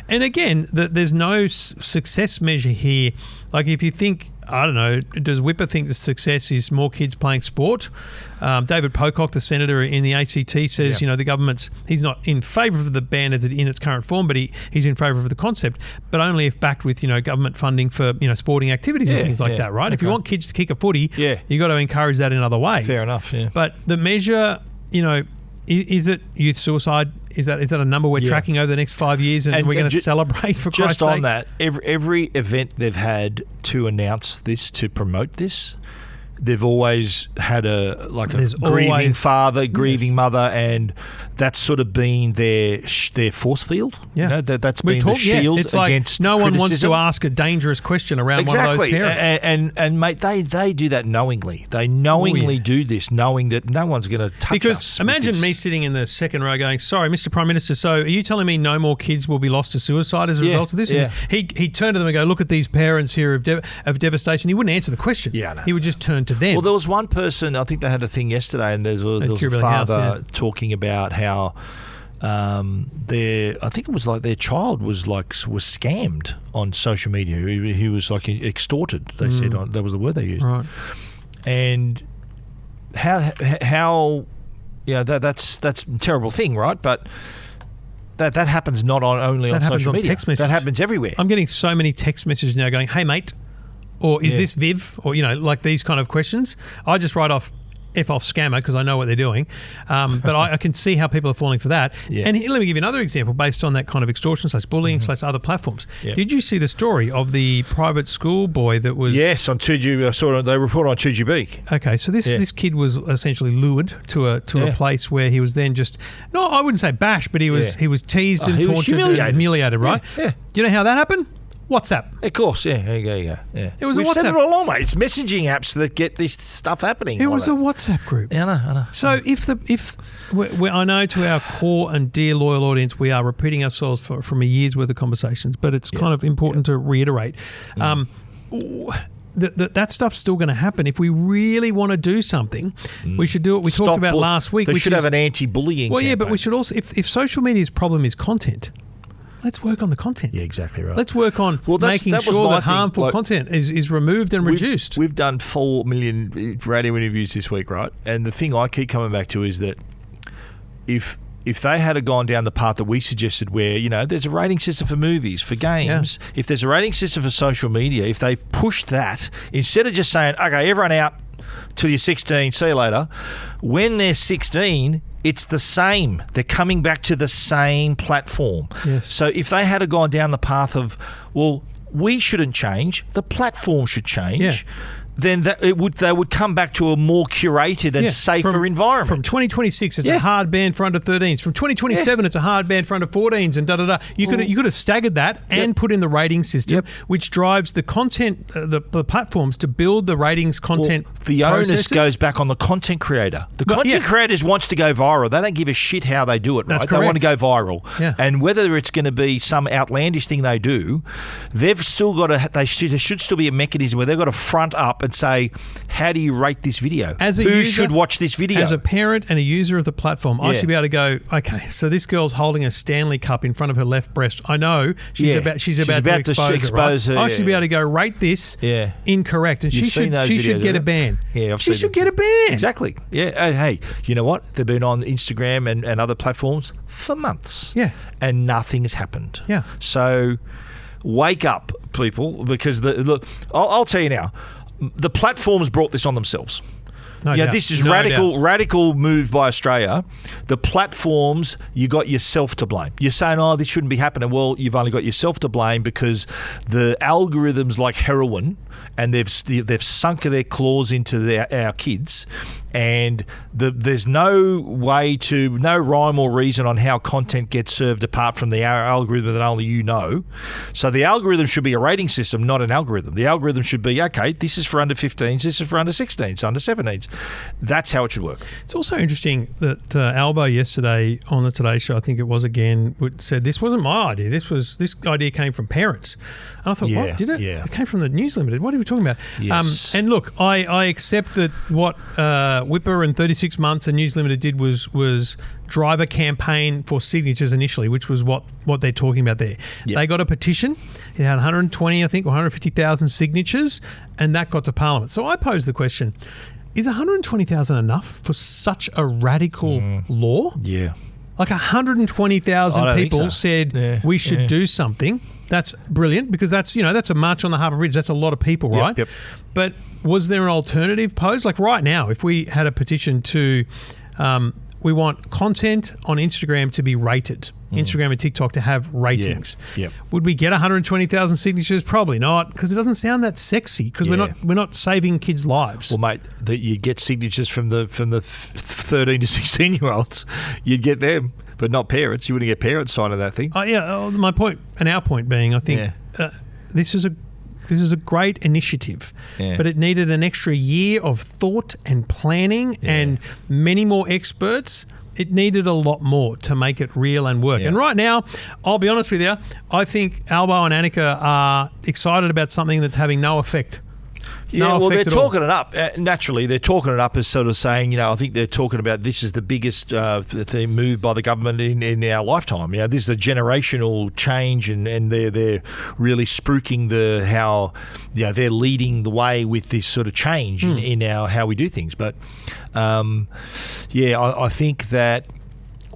And again, there's no success measure here. Like if you think, I don't know, does Whipper think the success is more kids playing sport? David Pocock, the senator in the ACT, says, the government's, he's not in favour of the ban as it in its current form, but he's in favour of the concept, but only if backed with, government funding for, sporting activities and things like that, right? Okay. If you want kids to kick a footy, you got to encourage that in other ways. Fair enough, yeah. But the measure, is it youth suicide? Is that a number we're tracking over the next 5 years and we're going to celebrate for Christ's sake? Just on that, every event they've had to announce this, to promote this, they've always had a grieving father, grieving mother, and that's sort of been their force field. Yeah, that's been the shield it's like against no one criticism. Wants to ask a dangerous question around one of those parents. And mate, they do that knowingly. They knowingly do this, knowing that no one's going to touch us. Because imagine me sitting in the second row going, "Sorry, Mr. Prime Minister, so are you telling me no more kids will be lost to suicide as a result of this?" Yeah. And he'd turn to them and go, "Look at these parents here of devastation." He wouldn't answer the question. Yeah, no. He would just turn to them. Well, there was one person, I think they had a thing yesterday, and there was a father talking about how I think it was like their child was scammed on social media. He was like extorted. They said that was the word they used. Right. And how that's a terrible thing, right? But that happens not only on social media. Text message. That happens everywhere. I'm getting so many text messages now going, "Hey mate," or "Is this Viv?" Or like these kind of questions. I just write off scammer because I know what they're doing, but I can see how people are falling for that. Yeah. And let me give you another example based on that kind of extortion / bullying / other platforms. Yeah. Did you see the story of the private school boy that was? Yes, on 2GB. I saw it. They reported on 2GB. Okay, so this kid was essentially lured to a place where he was then I wouldn't say bashed, but he was teased and taunted and humiliated, right? Yeah. Do you know how that happened? WhatsApp. Of course, yeah. It was We've a WhatsApp. said it all along, mate. It's messaging apps that get this stuff happening. It was a WhatsApp group. Yeah, I know. So I know to our core and dear loyal audience, we are repeating ourselves from a year's worth of conversations, but it's kind of important to reiterate. That stuff's still going to happen. If we really want to do something, we should do it. We talked about last week. We should have an anti-bullying campaign. But we should also, if social media's problem is content, let's work on the content. Yeah, exactly right. Let's work on making sure that harmful content is removed and reduced. We've done 4 million radio interviews this week, right? And the thing I keep coming back to is that if they had gone down the path that we suggested where, there's a rating system for movies, for games, if there's a rating system for social media, if they pushed that, instead of just saying, okay, everyone out till you're 16, see you later, when they're 16, it's the same. They're coming back to the same platform. Yes. So if they had gone down the path of, well, we shouldn't change, the platform should change, then they would come back to a more curated and safer environment. From 2026, it's a hard ban for under 13s. From 2027, it's a hard ban for under 14s, and da-da-da. You could have staggered that and put in the rating system, which drives the content, the platforms to build the ratings content the onus goes back on the content creator. The content creators wants to go viral. They don't give a shit how they do it, right? They want to go viral. Yeah. And whether it's going to be some outlandish thing they do, they've still got to, there should still be a mechanism where they've got to front up and say, how do you rate this video? Who should watch this video? As a parent and a user of the platform, I should be able to go, okay, so this girl's holding a Stanley Cup in front of her left breast. I know she's about to expose her. I should be able to go rate this incorrect, and she should get a ban. Yeah, she should get a ban. Exactly. Yeah. Hey, you know what? They've been on Instagram and other platforms for months. Yeah. And nothing has happened. Yeah. So wake up, people, because I'll tell you now, the platforms brought this on themselves. This is radical move by Australia. The platforms, you got yourself to blame. You're saying, oh, this shouldn't be happening. Well, you've only got yourself to blame because the algorithms like heroin, and they've sunk their claws into our kids, and there's no rhyme or reason on how content gets served apart from the algorithm that only you know. So the algorithm should be a rating system, not an algorithm. The algorithm should be, okay, this is for under 15s, this is for under 16s, under 17s. That's how it should work. It's also interesting that Albo yesterday on the Today Show, I think it was again, said this wasn't my idea. This idea came from parents. And I thought, what? Did it? Yeah. It came from the News Limited. What are we talking about? Yes. And look, I accept that what Whipper and 36 Months and News Limited did was drive a campaign for signatures initially, which was what they're talking about there. Yep. They got a petition. It had 120, I think, or 150,000 signatures, and that got to Parliament. So I posed the question, is 120,000 enough for such a radical law? Yeah. Like 120,000 people said we should do something. That's brilliant because that's a march on the Harbour Bridge. That's a lot of people, right? Yep. But was there an alternative posed? Like right now, if we had a petition to, we want content on Instagram to be rated. Instagram and TikTok to have ratings. Yep. Would we get 120,000 signatures? Probably not, because it doesn't sound that sexy. Because we're not saving kids' lives. Well, mate, you get signatures from the 13 to 16-year-olds. You'd get them, but not parents. You wouldn't get parents signing that thing. My point and our point being, I think this is a great initiative, but it needed an extra year of thought and planning and many more experts. It needed a lot more to make it real and work. And right now, I'll be honest with you, I think Albo and Annika are excited about something that's having no effect. They're talking it up. Naturally, they're talking it up as sort of saying, I think they're talking about this is the biggest move by the government in our lifetime. This is a generational change, and they're really spruiking how they're leading the way with this sort of change in our how we do things. But I think that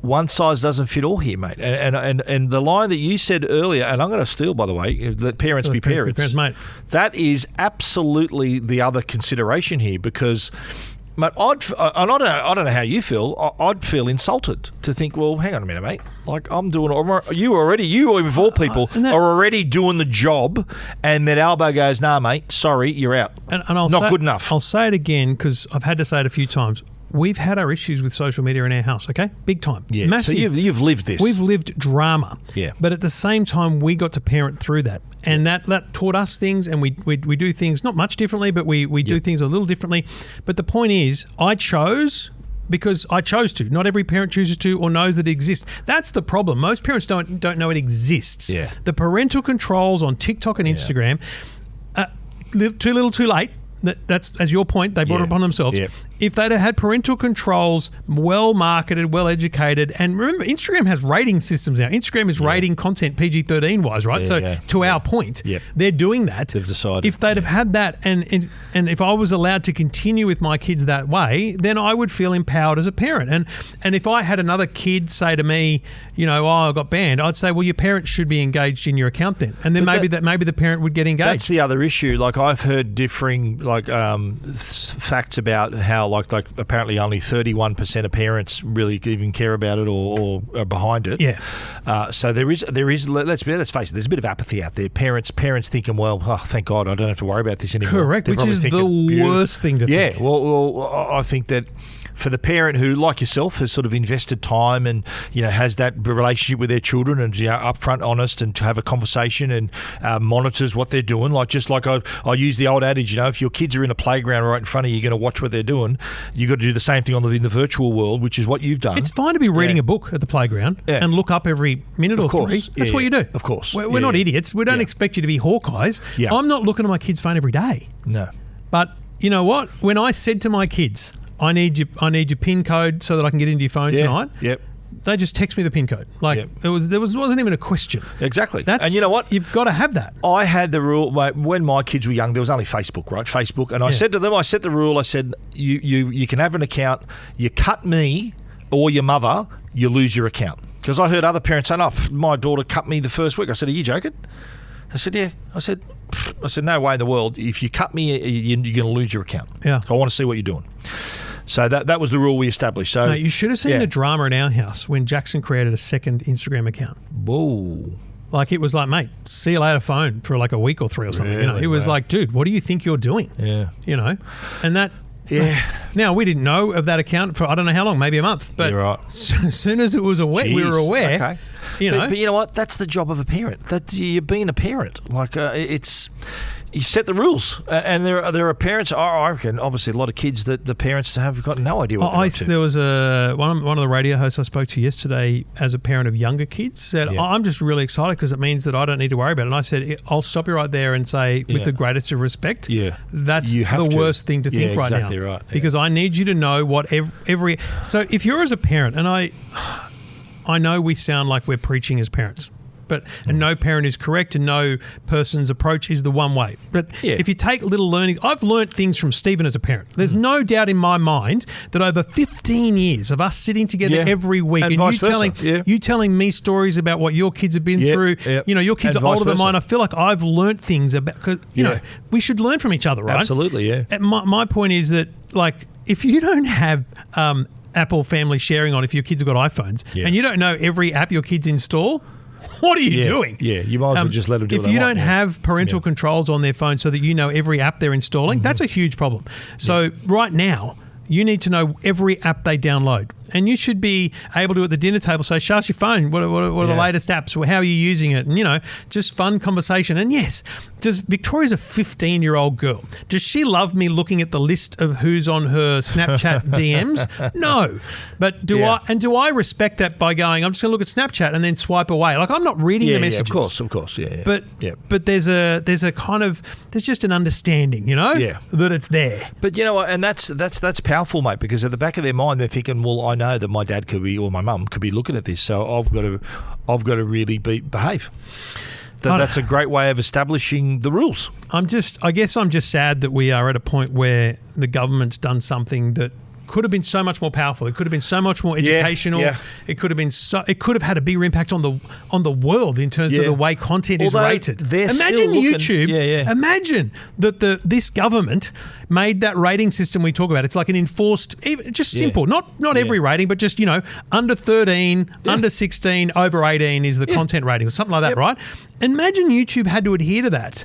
one size doesn't fit all here, mate. And the line that you said earlier, and I'm going to steal, by the way, let parents be parents. Mate. That is absolutely the other consideration here because, mate, I don't know how you feel. I'd feel insulted to think, well, hang on a minute, mate. Like you of all people are already doing the job, and then Albo goes, nah, mate, sorry, you're out. And not good enough. I'll say it again because I've had to say it a few times. We've had our issues with social media in our house, okay? Big time. Yeah. Massive. So you've lived this. We've lived drama. Yeah. But at the same time, we got to parent through that. And that taught us things, and we do things not much differently, but we do things a little differently. But the point is, I chose because I chose to. Not every parent chooses to or knows that it exists. That's the problem. Most parents don't know it exists. Yeah. The parental controls on TikTok and Instagram, too little, too late. That's, as your point, they brought it upon themselves. Yep. If they'd have had parental controls, well marketed, well educated, and remember, Instagram has rating systems now. Instagram is rating content PG-13 wise, right? To our point, they're doing that. They've decided. If they'd have had that, and if I was allowed to continue with my kids that way, then I would feel empowered as a parent. And if I had another kid say to me, I got banned, I'd say, well, your parents should be engaged in your account then, and then maybe the parent would get engaged. That's the other issue. Like I've heard differing facts about how like apparently only 31% of parents really even care about it or are behind it. Yeah. So there is. Let's face it. There's a bit of apathy out there. Parents thinking, well, oh, thank God, I don't have to worry about this anymore. Correct, which is the worst thing to think. Yeah. Well, I think that for the parent who, like yourself, has sort of invested time and has that relationship with their children and upfront, honest, and to have a conversation and monitors what they're doing. Like I use the old adage, if your kids are in a playground right in front of you, you're going to watch what they're doing. You got to do the same thing in the virtual world, which is what you've done. It's fine to be reading a book at the playground and look up every minute or three. That's what you do. Of course, we're not idiots. We don't expect you to be Hawkeyes. Yeah. I'm not looking at my kid's phone every day. No, but you know what? When I said to my kids, I need your PIN code so that I can get into your phone tonight. Yep. They just text me the PIN code. It wasn't even a question. Exactly. And you know what? You've got to have that. I had the rule when my kids were young. There was only Facebook, right? Facebook, and I said to them, I set the rule. I said, you can have an account. You cut me or your mother, you lose your account. Because I heard other parents saying, "Oh, my daughter cut me the first week." I said, "Are you joking?" I said, "Yeah." I said, "No way in the world. If you cut me, you're going to lose your account. Yeah. I want to see what you're doing." So that was the rule we established. So you should have seen the drama in our house when Jackson created a second Instagram account. Whoa. Like it was like, mate, see you later phone for like a week or three or something. Really? It was like, dude, what do you think you're doing? Yeah. And that. Yeah. Now, we didn't know of that account for I don't know how long, maybe a month. But as soon as it was we were aware. Okay. But you know what? That's the job of a parent. That you're being a parent. Like you set the rules, and there are parents. I reckon, obviously, a lot of kids that the parents have got no idea what they're up to. There was one of the radio hosts I spoke to yesterday, as a parent of younger kids, said, "I'm just really excited because it means that I don't need to worry about it." And I said, "I'll stop you right there and say, with the greatest of respect, that's the worst thing to think right now, right. Because I need you to know what every. So if you're as a parent, and I know we sound like we're preaching as parents." And no parent is correct, and no person's approach is the one way. But if you take little learning, I've learnt things from Stephen as a parent. There's no doubt in my mind that over 15 yeyears of us sitting together every week and you telling me stories about what your kids have been through. Your kids are older than mine. I feel like I've learnt things about, because we should learn from each other, right? Absolutely, yeah. And my point is that, like, if you don't have Apple Family sharing on, if your kids have got iPhones, and you don't know every app your kids install, what are you doing? Yeah, you might as well just let them do it. If you don't have parental controls on their phone so that you know every app they're installing, that's a huge problem. So right now, you need to know every app they download. And you should be able to, at the dinner table, say, "Show us your phone. What are the latest apps? How are you using it?" And, just fun conversation. And yes, Victoria's a 15-year-old girl. Does she love me looking at the list of who's on her Snapchat DMs? No. But do I respect that by going, I'm just going to look at Snapchat and then swipe away? Like, I'm not reading the messages. Yeah, of course. Yeah. But there's a kind of, there's just an understanding, that it's there. But you know what? And that's powerful, mate, because at the back of their mind, they're thinking, well, I know that my dad could be, or my mum could be looking at this, so I've got to really behave. That's a great way of establishing the rules. I guess I'm just sad that we are at a point where the government's done something that could have been so much more powerful. It could have been so much more educational. It could have had a bigger impact on the world in terms of the way content is rated. Imagine YouTube. Imagine that this government made that rating system we talk about. It's like an enforced, just simple, not every rating, but just under 13, under 16, over 18 is the content rating or something like that, right? Imagine YouTube had to adhere to that,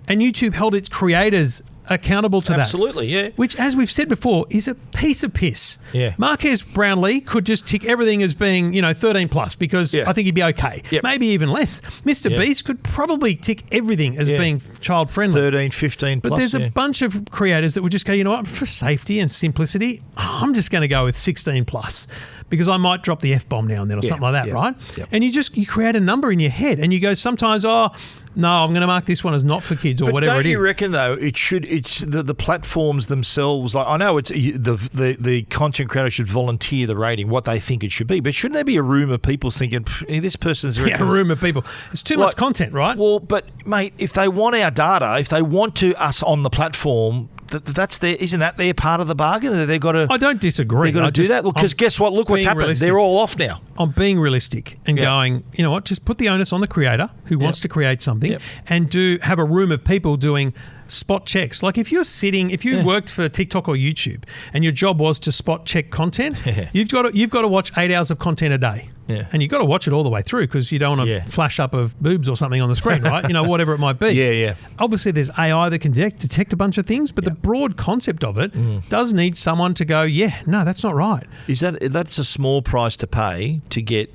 and YouTube held its creators accountable to that. Absolutely, yeah. Which, as we've said before, is a piece of piss. Yeah. Marquez Brownlee could just tick everything as being, 13 plus, because I think he'd be okay. Yep. Maybe even less. Mr. Beast could probably tick everything as being child friendly. 13, 15 plus. But there's a bunch of creators that would just go, you know what, for safety and simplicity, I'm just going to go with 16 plus. Because I might drop the F-bomb now and then or something like that, right? Yep. And you create a number in your head and you go sometimes, no, I'm going to mark this one as not for kids or whatever it is. Don't you reckon, though, it's the platforms themselves, like, I know it's the content creator should volunteer the rating, what they think it should be, but shouldn't there be a room of people thinking, this person's... a room of people. It's too much content, right? Well, but, mate, if they want our data, if they want us on the platform... Isn't that their part of the bargain? They've got to. I don't disagree. They've got to do that because guess what? Look what's happened. Realistic. They're all off now. I'm being realistic and going, you know what? Just put the onus on the creator who wants to create something and have a room of people doing spot checks. Like if you worked for TikTok or YouTube and your job was to spot check content, you've got to watch 8 hours of content a day. Yeah. And you've got to watch it all the way through because you don't want to flash up of boobs or something on the screen, right? Whatever it might be. Yeah. Obviously, there's AI that can detect a bunch of things, but the broad concept of it does need someone to go, no, that's not right. That's a small price to pay to get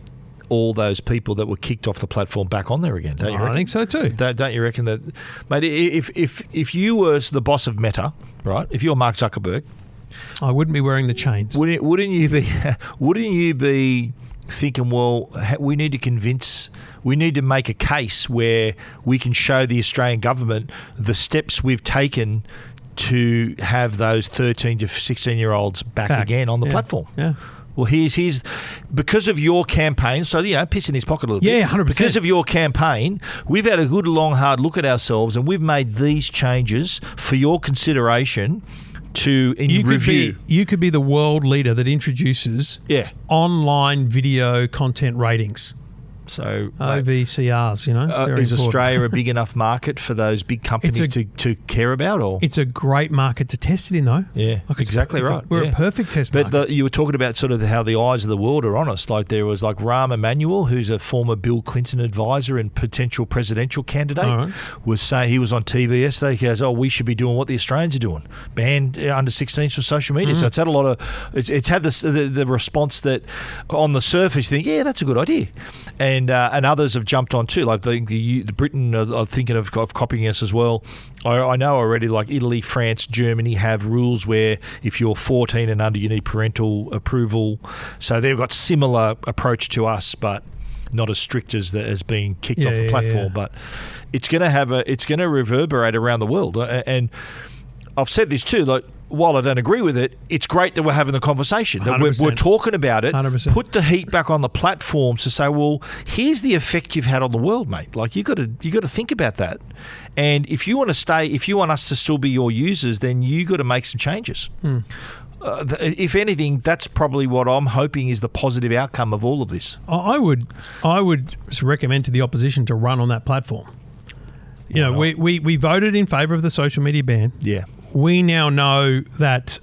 all those people that were kicked off the platform back on there again, don't you reckon? I think so too. Don't you reckon that, mate, if you were the boss of Meta, right, if you're Mark Zuckerberg, I wouldn't be wearing the chains. Wouldn't you be thinking, well, we need to make a case where we can show the Australian government the steps we've taken to have those 13 to 16-year-olds back again on the platform. Yeah. Well, here's because of your campaign, so, piss in his pocket a little bit. Yeah, 100%. Because of your campaign, we've had a good, long, hard look at ourselves and we've made these changes for your consideration to review. You could be the world leader that introduces online video content ratings. So OVCRs, is Australia a big enough market for those big companies to care about? Or it's a great market to test it in, though. Yeah, exactly right. We're a perfect test market. But you were talking about sort of how the eyes of the world are on us. Like there was Rahm Emanuel, who's a former Bill Clinton advisor and potential presidential candidate, was saying, he was on TV yesterday. He goes, we should be doing what the Australians are doing, ban under 16s from social media. So it's had a lot of, it's had the response that on the surface you think, that's a good idea. And others have jumped on too. Like the Britain are thinking of copying us as well. I know already, like Italy, France, Germany have rules where if you're 14 and under, you need parental approval. So they've got similar approach to us, but not as strict as being kicked off the platform. But it's going to reverberate around the world. And I've said this too, like, while I don't agree with it, it's great that we're having the conversation, that we're talking about it. 100%. Put the heat back on the platforms to say, well, here's the effect you've had on the world, mate. Like you got to think about that. And if you want us to still be your users, then you got to make some changes. If anything, that's probably what I'm hoping is the positive outcome of all of this. I would recommend to the opposition to run on that platform. We voted in favour of the social media ban. Yeah. We now know that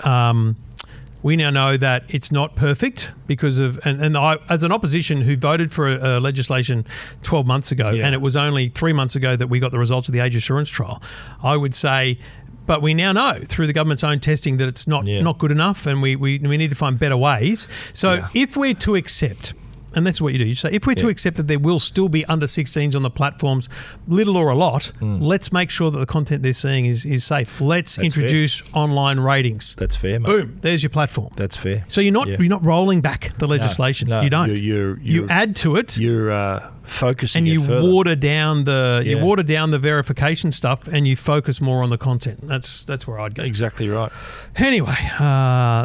it's not perfect because of and I, as an opposition who voted for legislation 12 months ago, and it was only 3 months ago that we got the results of the age assurance trial. I would say, but we now know through the government's own testing that it's not good enough, and we need to find better ways. So if we're to accept. And that's what you do. You say, if we're to accept that there will still be under 16s on the platforms, little or a lot, let's make sure that the content they're seeing is safe. That's introduce online ratings. That's fair, mate. Boom. There's your platform. That's fair. So you're not rolling back the legislation. No, you don't. You add to it. You're focusing, and you water down the Yeah. you water down the verification stuff, and you focus more on the content. That's where I'd go. Exactly right. Anyway,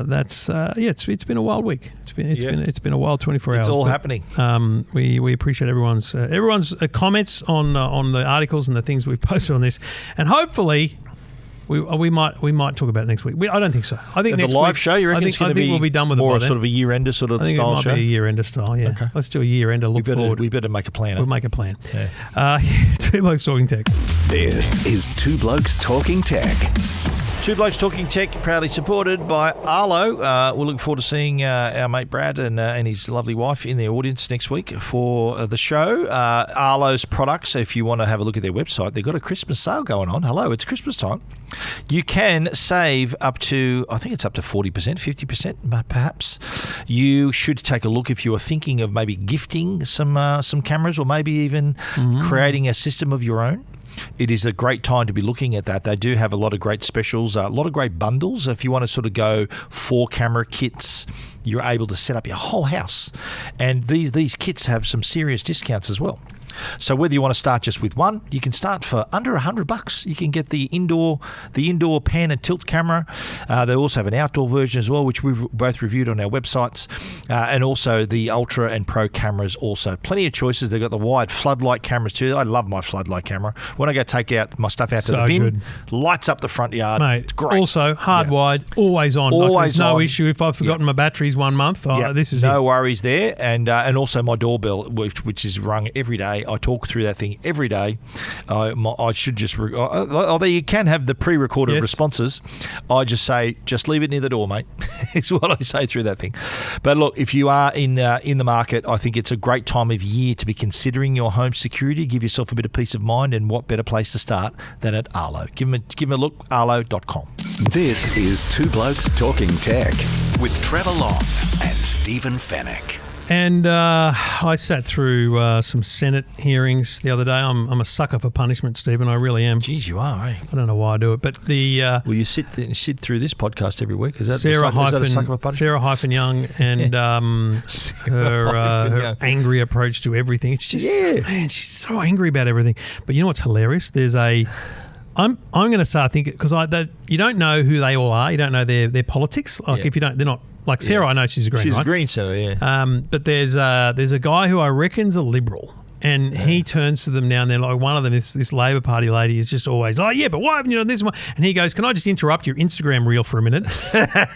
it's been a wild week. It's been a wild 24 hours. It's all happening. We appreciate everyone's comments on the articles and the things we've posted on this, and hopefully. We might talk about it next week. I don't think so. I think next the live week, show. You reckon it's going to be we'll be done with more it by sort of a year-ender sort of I think style it might show? be a year-ender style. Yeah. Okay. Let's do a year-ender. Look forward. We better make a plan. We'll make a plan. Yeah. Two Blokes Talking Tech. This is Two Blokes Talking Tech. Two Blokes Talking Tech, proudly supported by Arlo. We're looking forward to seeing our mate Brad and his lovely wife in the audience next week for the show. Arlo's products, if you want to have a look at their website, they've got a Christmas sale going on. Hello, it's Christmas time. You can save up to, I think it's up to 40%, 50% perhaps. You should take a look if you are thinking of maybe gifting some cameras or maybe even creating a system of your own. It is a great time to be looking at that. They do have a lot of great specials, a lot of great bundles. If you want to sort of go 4 camera kits, you're able to set up your whole house. And these kits have some serious discounts as well. So whether you want to start just with one, you can start for under $100. You can get the indoor pan and tilt camera. They also have an outdoor version as well, which we've both reviewed on our websites, and also the Ultra and Pro cameras also. Plenty of choices. They've got the wide floodlight cameras too. I love my floodlight camera. When I go take out my stuff out to the bin, lights up the front yard. Mate, it's great. Also, hardwired, always on. Always there's no on. issue if I've forgotten my batteries 1 month. This is no worries there. And also my doorbell, which is rung every day day. I talk through that thing every day. I should just although you can have the pre-recorded responses, I just say just leave it near the door, mate. Is what I say through that thing. But look, if you are in the market, I think it's a great time of year to be considering your home security. Give yourself a bit of peace of mind, and what better place to start than at Arlo. Give them a look, arlo.com. This is Two Blokes Talking Tech with Trevor Long and Stephen Fennick. And I sat through some Senate hearings the other day. I'm a sucker for punishment, Stephen. I really am. Geez, you are, eh? I don't know why I do it, but the well, you sit through this podcast every week. Is that Sarah a sucker for punishment? Sarah Young and her angry approach to everything. It's just man, she's so angry about everything. But you know what's hilarious? I'm going to say, I think, because you don't know who they all are. You don't know their politics. Like if you don't, they're not. Like Sarah, I know she's a Green. She's right? a Green senator, yeah. But there's a guy who I reckon's a Liberal, and he turns to them now and then. Like one of them, this Labor Party lady, is just always, oh yeah, but why haven't you done this one? And he goes, can I just interrupt your Instagram reel for a minute?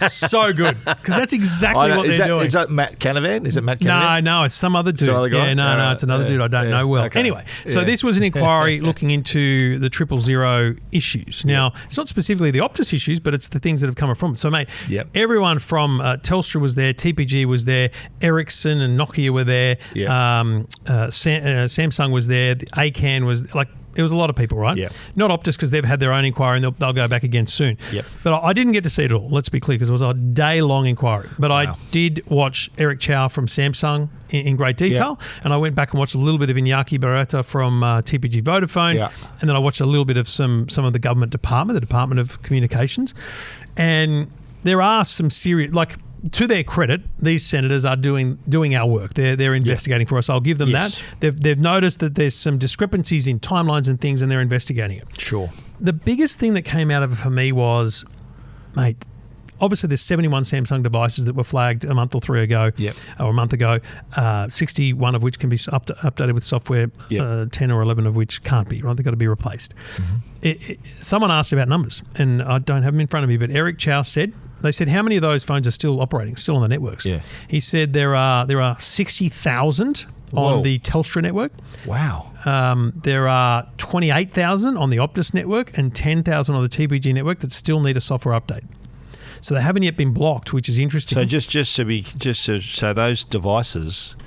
So good, because that's exactly what they're doing. Is that Matt Canavan? Is it Matt Canavan? No, it's some other dude. Some other guy? Yeah, no, it's another dude I don't know well. Okay. Anyway, so this was an inquiry looking into the 000 issues. Now, it's not specifically the Optus issues, but it's the things that have come from it. So, mate, everyone from Telstra was there, TPG was there, Ericsson and Nokia were there, Samsung was there, the ACAN was like. It was a lot of people, right? Yeah. Not Optus because they've had their own inquiry and they'll go back again soon. Yep. But I didn't get to see it all, let's be clear, because it was a day-long inquiry. But I did watch Eric Chow from Samsung in great detail, and I went back and watched a little bit of Iñaki Barreta from TPG Vodafone, and then I watched a little bit of some of the government department, the Department of Communications. And there are some serious, like, to their credit, these senators are doing our work. They're investigating for us. I'll give them that. They've noticed that there's some discrepancies in timelines and things, and they're investigating it. Sure. The biggest thing that came out of it for me was, mate, obviously there's 71 Samsung devices that were flagged a month or three ago, or a month ago, 61 of which can be updated with software, 10 or 11 of which can't be, right? They've got to be replaced. Mm-hmm. Someone asked about numbers, and I don't have them in front of me, but Eric Chow said, they said, how many of those phones are still operating, still on the networks? Yeah. He said there are 60,000 on the Telstra network. Wow. There are 28,000 on the Optus network and 10,000 on the TPG network that still need a software update. So they haven't yet been blocked, which is interesting. So so those devices,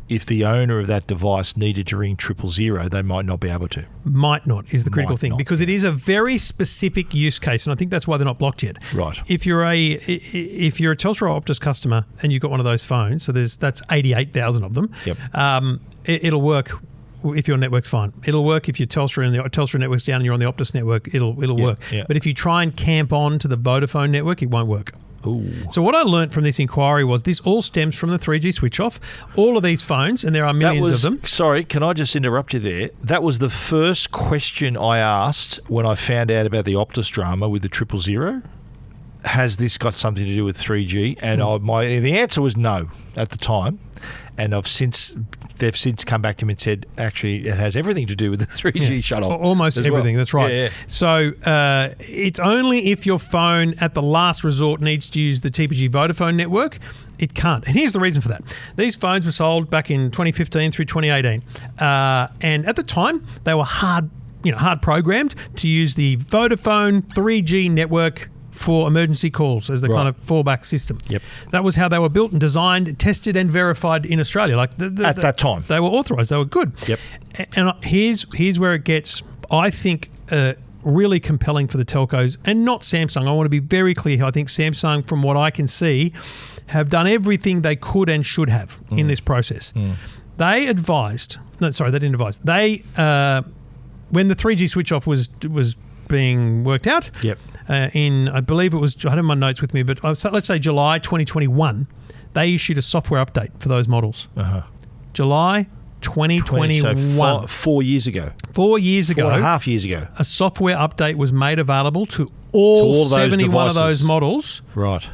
if the owner of that device needed to ring 000, they might not be able to. Might not is the critical thing, because it is a very specific use case, and I think that's why they're not blocked yet. Right. If you're a Telstra or Optus customer and you've got one of those phones, so that's 88,000 of them. Yep. It'll work if your network's fine. It'll work if your Telstra and the Telstra network's down and you're on the Optus network. It'll work. Yeah. But if you try and camp on to the Vodafone network, it won't work. Ooh. So what I learned from this inquiry was this all stems from the 3G switch off. All of these phones, and there are millions of them. Sorry, can I just interrupt you there? That was the first question I asked when I found out about the Optus drama with the 000. Has this got something to do with 3G? And the answer was no at the time. And they've since come back to me and said, actually, it has everything to do with the 3G shut-off. Almost everything, that's right. Yeah. So it's only if your phone at the last resort needs to use the TPG Vodafone network, it can't. And here's the reason for that. These phones were sold back in 2015 through 2018. And at the time, they were hard programmed to use the Vodafone 3G network for emergency calls as the kind of fallback system. Yep. That was how they were built and designed, tested and verified in Australia. Like at that time. They were authorised. They were good. Yep. And here's where it gets, I think, really compelling for the telcos and not Samsung. I want to be very clear. I think Samsung, from what I can see, have done everything they could and should have in this process. They advised... No, sorry, they didn't advise. They... when the 3G switch off was being worked out... Yep. I believe it was, I had it in my notes with me, but let's say July 2021, they issued a software update for those models. July 2021. So 4 years ago. 4 years ago. 4.5 years ago. A software update was made available to all 71 of those models. Right.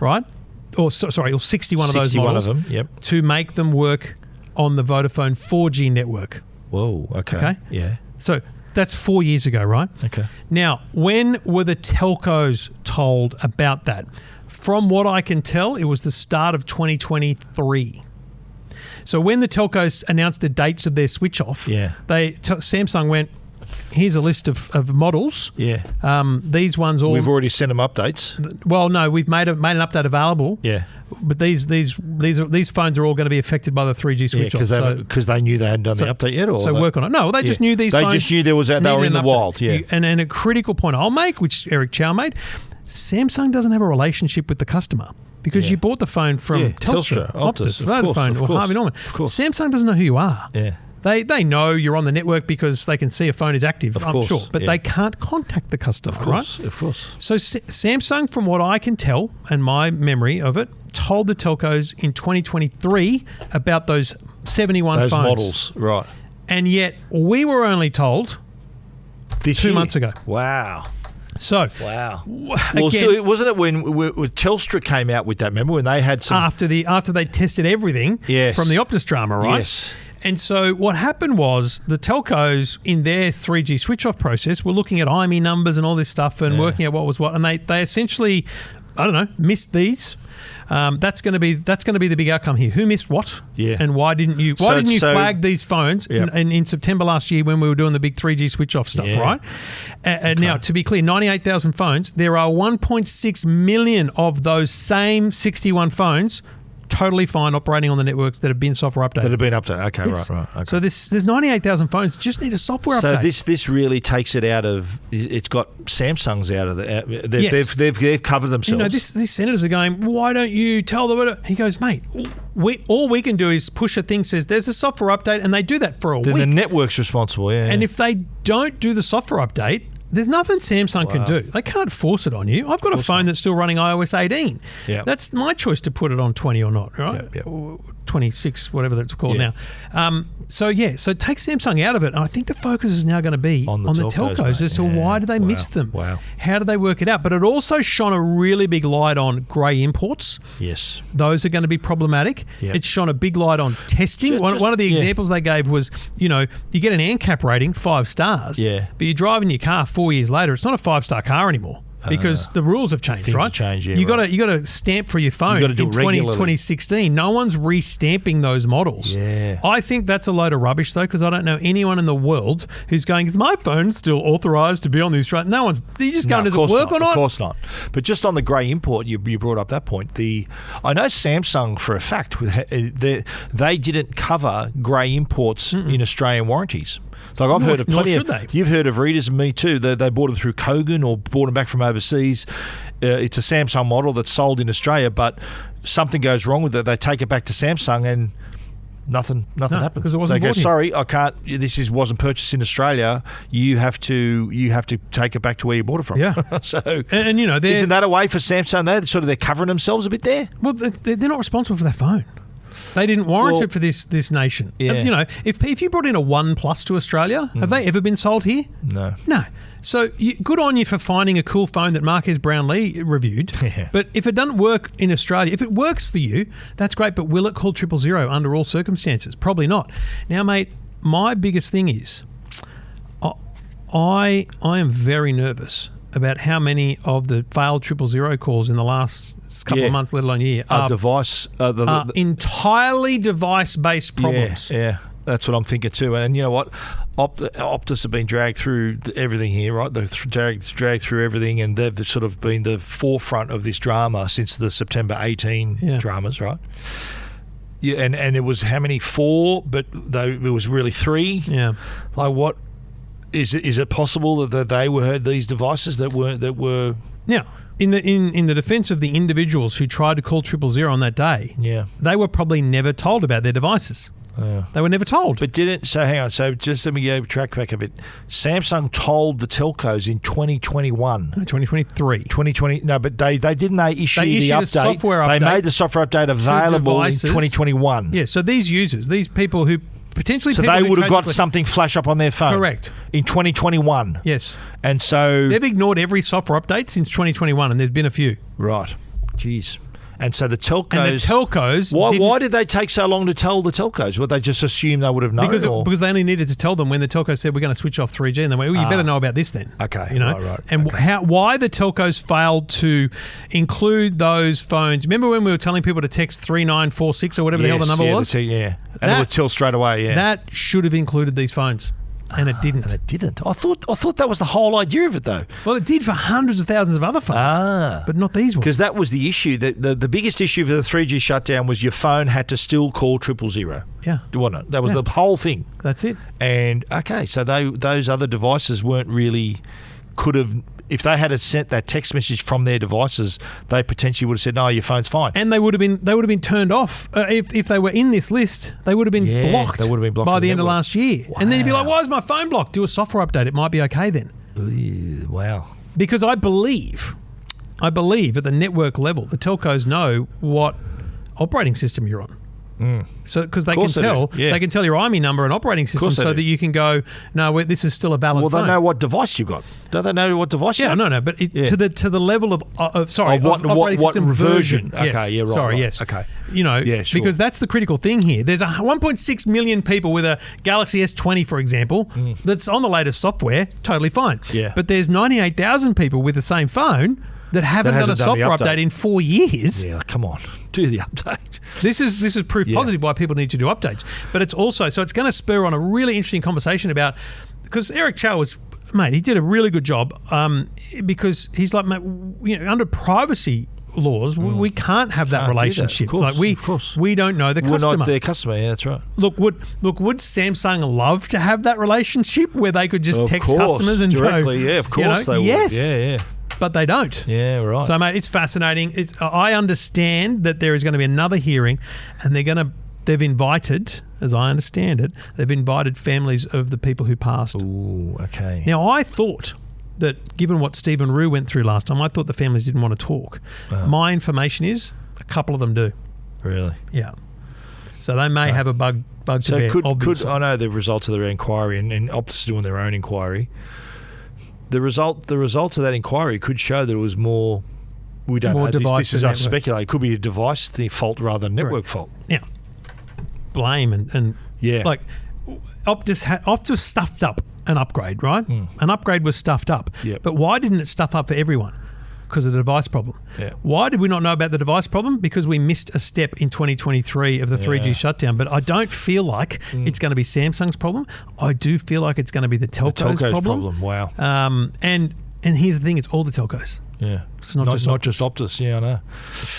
Or 61 of those models. 61 of them, yep. To make them work on the Vodafone 4G network. Whoa, okay. Yeah. So... that's 4 years ago, right? Okay. Now, when were the telcos told about that? From what I can tell, it was the start of 2023. So when the telcos announced the dates of their switch off, Samsung went, here's a list of models. Yeah. These ones all... We've already sent them updates. Well, no, we've made an update available. Yeah. But these phones are all going to be affected by the 3G switch off. Because they knew they hadn't done the update yet? Or so work on it. No, they just knew these phones... They just knew they were in the wild, yeah. And a critical point I'll make, which Eric Chow made, Samsung doesn't have a relationship with the customer. Because you bought the phone from Telstra, Optus, Vodafone, or Harvey Norman. Samsung doesn't know who you are. Yeah. They know you're on the network because they can see a phone is active, I'm sure. But they can't contact the customer, right? Of course. So Samsung, from what I can tell and my memory of it, told the telcos in 2023 about those 71 those phones. Models, right. And yet we were only told this 2 months ago. Wow. So, Well, so wasn't it when Telstra came out with that? Remember when they had some after they tested everything from the Optus drama, right? Yes. And so what happened was the telcos in their 3G switch-off process were looking at IMEI numbers and all this stuff and working out what was what, and they essentially, I don't know, missed these. That's going to be the big outcome here. Who missed what? Yeah. And why didn't you flag these phones in September last year when we were doing the big 3G switch-off stuff, right? Now, to be clear, 98,000 phones. There are 1.6 million of those same 61 phones totally fine operating on the networks that have been software updated. That have been updated. Okay, yes. right. Okay. So there's 98,000 phones just need a software update. So this really takes it out of. It's got Samsung's out of the. They've covered themselves. You know, these senators are going, why don't you tell them? He goes, mate, all we can do is push a thing says there's a software update, and they do that for a week. The network's responsible. Yeah. And if they don't do the software update, there's nothing Samsung can do. They can't force it on you. I've got a phone that's still running iOS 18. Yeah. That's my choice to put it on 20 or not, right? Yeah. 26, whatever that's called now. So take Samsung out of it. And I think the focus is now going to be on the telcos as to why do they miss them? Wow. How do they work it out? But it also shone a really big light on grey imports. Yes. Those are going to be problematic. Yep. It shone a big light on testing. One of the examples they gave was, you get an ANCAP rating, 5 stars, but you're driving your car 4 years later, it's not a 5-star car anymore. Because the rules have changed, right? You got to stamp for your phone in 2016. No one's re-stamping those models. Yeah. I think that's a load of rubbish, though, because I don't know anyone in the world who's going, is my phone still authorised to be on the Australian? No one's. They're just going, does it work or not? Of course not. But just on the grey import, you brought up that point. I know Samsung for a fact, they didn't cover grey imports in Australian warranties. So I've heard of plenty of. You've heard of readers, and me too. They bought them through Kogan or bought them back from overseas. It's a Samsung model that's sold in Australia, but something goes wrong with it. They take it back to Samsung and nothing happens. Because it wasn't. They go, sorry, I can't. This wasn't purchased in Australia. You have to take it back to where you bought it from. Yeah. So and isn't that a way for Samsung? They're covering themselves a bit there. Well, they're not responsible for that phone. They didn't warrant it for this nation. Yeah. If you brought in a OnePlus to Australia, have they ever been sold here? No. So good on you for finding a cool phone that Marquez Brownlee reviewed. Yeah. But if it doesn't work in Australia, if it works for you, that's great. But will it call 000 under all circumstances? Probably not. Now, mate, my biggest thing is I am very nervous about how many of the failed 000 calls in the last couple of months, let alone a year, are entirely device-based problems. Yeah, that's what I'm thinking too. And you know what? Optus have been dragged through everything here, right? They've dragged through everything, and they've sort of been the forefront of this drama since the September 18 dramas, right? Yeah, and it was how many? 4, but it was really 3. Yeah. Like what? Is it possible that they heard these devices that were Yeah. In the defence of the individuals who tried to call 000 on that day, they were probably never told about their devices. They were never told. But hang on. So just let me go track back a bit. Samsung told the telcos in 2021. No, 2023. 2020. No, but they didn't. They issued the update. Software update. They made the software update available in 2021. Yeah. So these users, these people who potentially, so they would have got something flash up on their phone. Correct. In 2021. Yes. And so they've ignored every software update since 2021, and there's been a few. Right. Jeez. And so the telcos... Why did they take so long to tell the telcos? Would they just assume they would have known? Because they only needed to tell them when the telco said, we're going to switch off 3G. And they went, well, you better know about this then. Okay, you know? right. And why the telcos failed to include those phones. Remember when we were telling people to text 3946 or whatever the hell the number was? And it would tell straight away, That should have included these phones. And it didn't. I thought that was the whole idea of it, though. Well, it did for hundreds of thousands of other phones, but not these ones. Because that was the issue. The biggest issue for the 3G shutdown was your phone had to still call 000. Yeah. Wasn't it? That was the whole thing. That's it. And, so those other devices could have... If they had sent that text message from their devices, they potentially would have said, "No, your phone's fine," and they would have been turned off if they were in this list. They would have been blocked. They would have been blocked by the end of last year. Wow. And then you'd be like, "Why is my phone blocked?" Do a software update. It might be okay then. Wow. Because I believe at the network level, the telcos know what operating system you're on. So because they can tell your IMEI number and operating system so that you can go, no, this is still a valid phone. Well, they know what device you got. Don't they know what device you got? No, but to the level of operating system version. Okay, yes. right. Sorry, right. yes. Okay. Because that's the critical thing here. There's 1.6 million people with a Galaxy S20, for example, that's on the latest software, totally fine. Yeah. But there's 98,000 people with the same phone that haven't done a software update in 4 years. Yeah, come on, do the update. This is proof positive why people need to do updates. But it's also, so it's going to spur on a really interesting conversation about, because Eric Chow he did a really good job because he's like, mate, under privacy laws, we can't have that relationship. Of course. We don't know the customer. We're not their customer. Yeah, that's right. Would Samsung love to have that relationship where they could just text customers and directly? Go, yeah, of course they would. Yes. Yeah. But they don't. Yeah, right. So, mate, it's fascinating. I understand that there is going to be another hearing, and they've invited, as I understand it, they've invited families of the people who passed. Ooh, okay. Now, I thought that given what Stephen Rue went through last time, I thought the families didn't want to talk. My information is a couple of them do. Really? Yeah. So they may have a bug to bear, obviously. I know the results of their inquiry, and Optus doing their own inquiry. The results of that inquiry could show that it was more. We don't know. This is us speculating. It could be a device fault rather than network fault. Yeah. Blame and like Optus stuffed up an upgrade, right? An upgrade was stuffed up. Yep. But why didn't it stuff up for everyone? Because of the device problem. Yeah. Why did we not know about the device problem? Because we missed a step in 2023 of the 3G shutdown. But I don't feel like it's going to be Samsung's problem. I do feel like it's going to be the telcos problem. Wow. And here's the thing: it's all the telcos. Yeah. It's not just Optus. Yeah, I know.